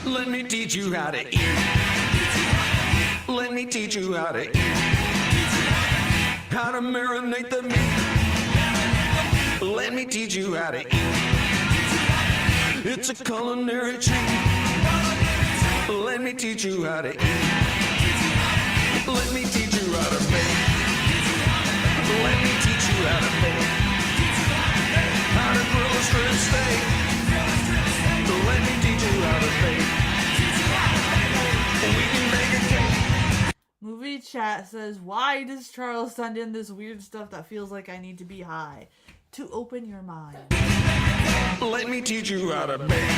Let me teach you how to eat. Let me teach you how to eat. How to marinate the meat. Let me teach you how to eat. It's a culinary treat. Let me teach you how to eat. Let me teach you how to bake. Let me teach you how to bake. How to grill a strip steak. Let me teach you how to bake. We can make a cake. Movie chat says, why does Charles send in this weird stuff that feels like I need to be high? To open your mind. Let me teach you how to bake.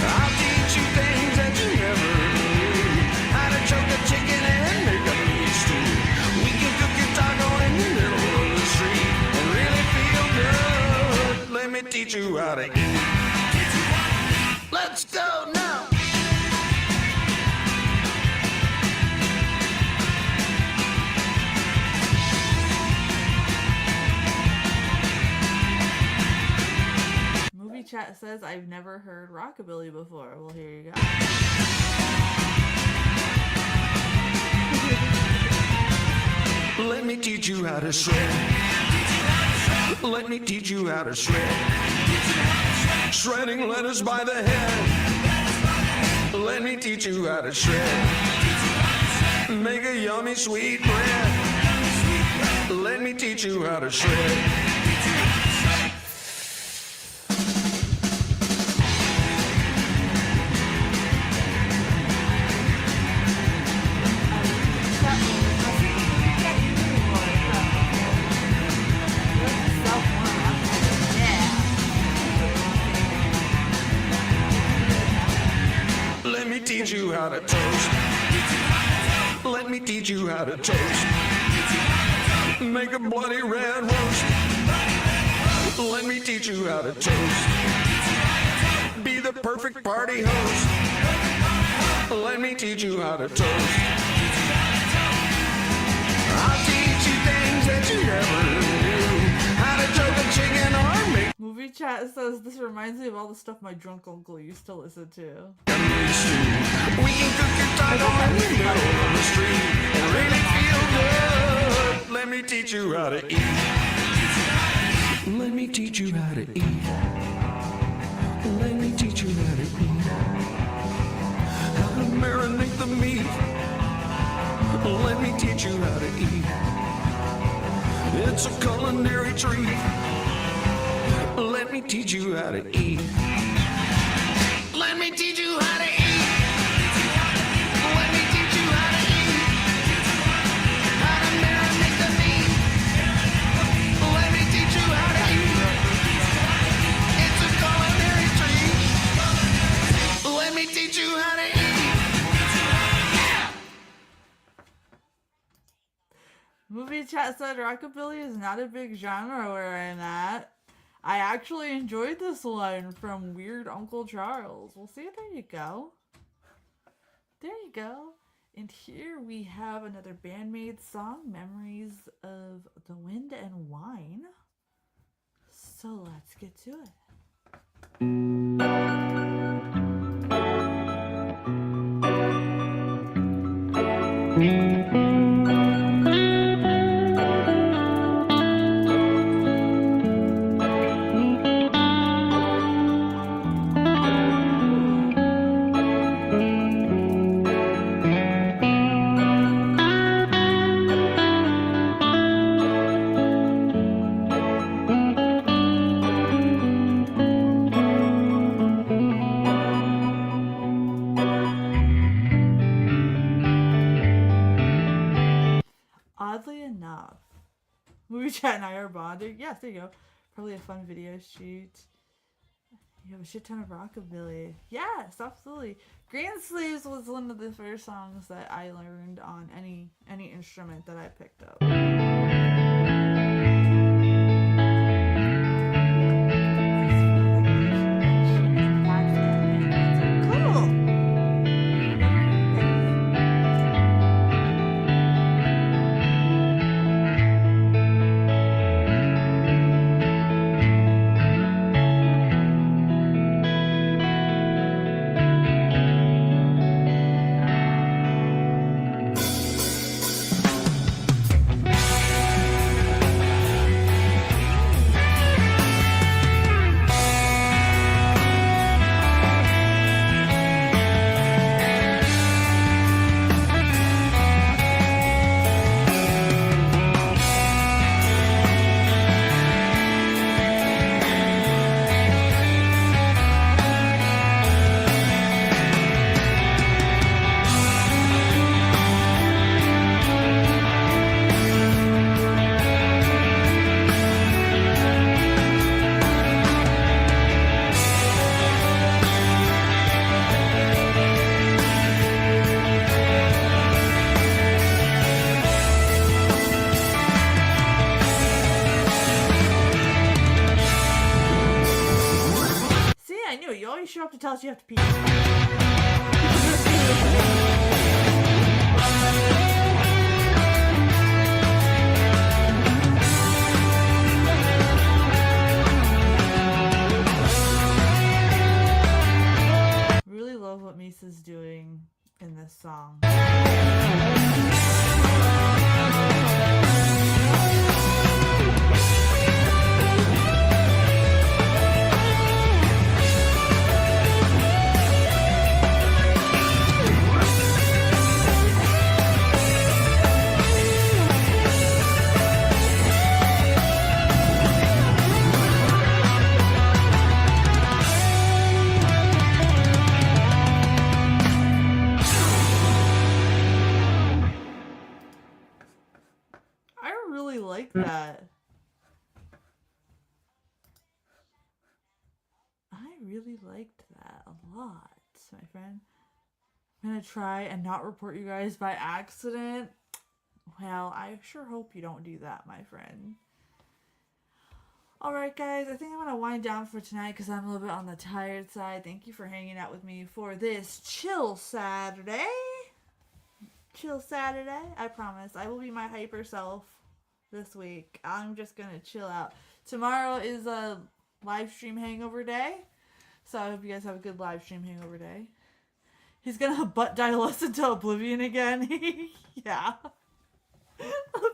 I'll teach you things that you never knew. How to choke a chicken and make a meat stew. We can cook your taco in the middle of the street and really feel good. Let me teach you how to eat. Let's go now. Movie chat says, I've never heard rockabilly before. Well, here you go. Let me teach you how to shred. Let me teach you how to shred. Shredding lettuce by the head. Let me teach you how to shred. Make a yummy sweet bread. Let me teach you how to shred. Let me teach you how to toast. Let Let me teach you how to toast. Make a bloody red roast. Let me teach you how to toast. Be the perfect party host. Let me teach you how to toast. I'll teach you things that you never knew. How to choke a chicken or make Movie chat says this reminds me of all the stuff my drunk uncle used to listen to. a meat stew. We can cook your taco in the middle of the street and really feel good. Let me teach you how to eat. Let me teach you how to eat. Let me teach you how to eat. How to marinate the meat. Let me teach you how to eat. It's a culinary treat. Let me teach you how to eat. Let me teach you how to eat. Let me teach you how to eat. How to marinate the meat. Let me teach you how to eat. It's a culinary treat. Let me teach you how to eat. Movie chat said rockabilly is not a big genre where I'm at. I actually enjoyed this one from Weird Uncle Charles. Well, see, there you go. There you go. And here we have another Bandmaid song, Memories of the Wind and Wine. So let's get to it. Oddly enough, Movie Chat and I are bonding. Yes, there you go. Probably a fun video shoot. You have a shit ton of rockabilly. Yes, absolutely. Green Sleeves was one of the first songs that I learned on any instrument that I picked up. Cool. Show up to tell us you have to pee. Really love what Misa's doing in this song. Like that. I really liked that a lot, my friend. I'm gonna try and not report you guys by accident. Well, I sure hope you don't do that, my friend. Alright guys, I think I'm going to wind down for tonight because I'm a little bit on the tired side. Thank you for hanging out with me for this chill Saturday. Chill Saturday. I promise. I will be my hyper self this week. I'm just going to chill out. Tomorrow is a live stream hangover day. So I hope you guys have a good live stream hangover day. He's going to butt dial us into oblivion again. Yeah.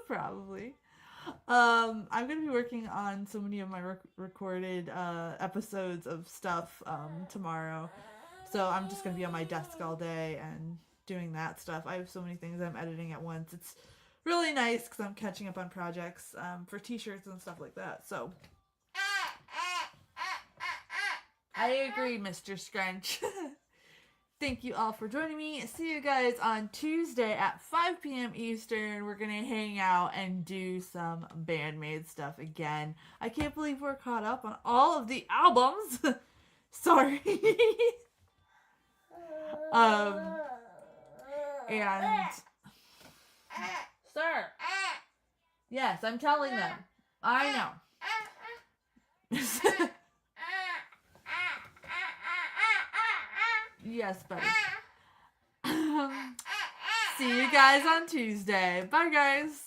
Probably. I'm gonna be working on so many of my recorded episodes of stuff tomorrow, so I'm just gonna be on my desk all day and doing that stuff. I have so many things I'm editing at once. It's really nice because I'm catching up on projects for t-shirts and stuff like that. So I agree, Mr. Scrunch. Thank you all for joining me. See you guys on Tuesday at 5 p.m. Eastern. We're going to hang out and do some Bandmade stuff again. I can't believe we're caught up on all of the albums. Sorry. And... Sir. Yes, I'm telling them. I know. Yes, buddy. See you guys on Tuesday. Bye, guys.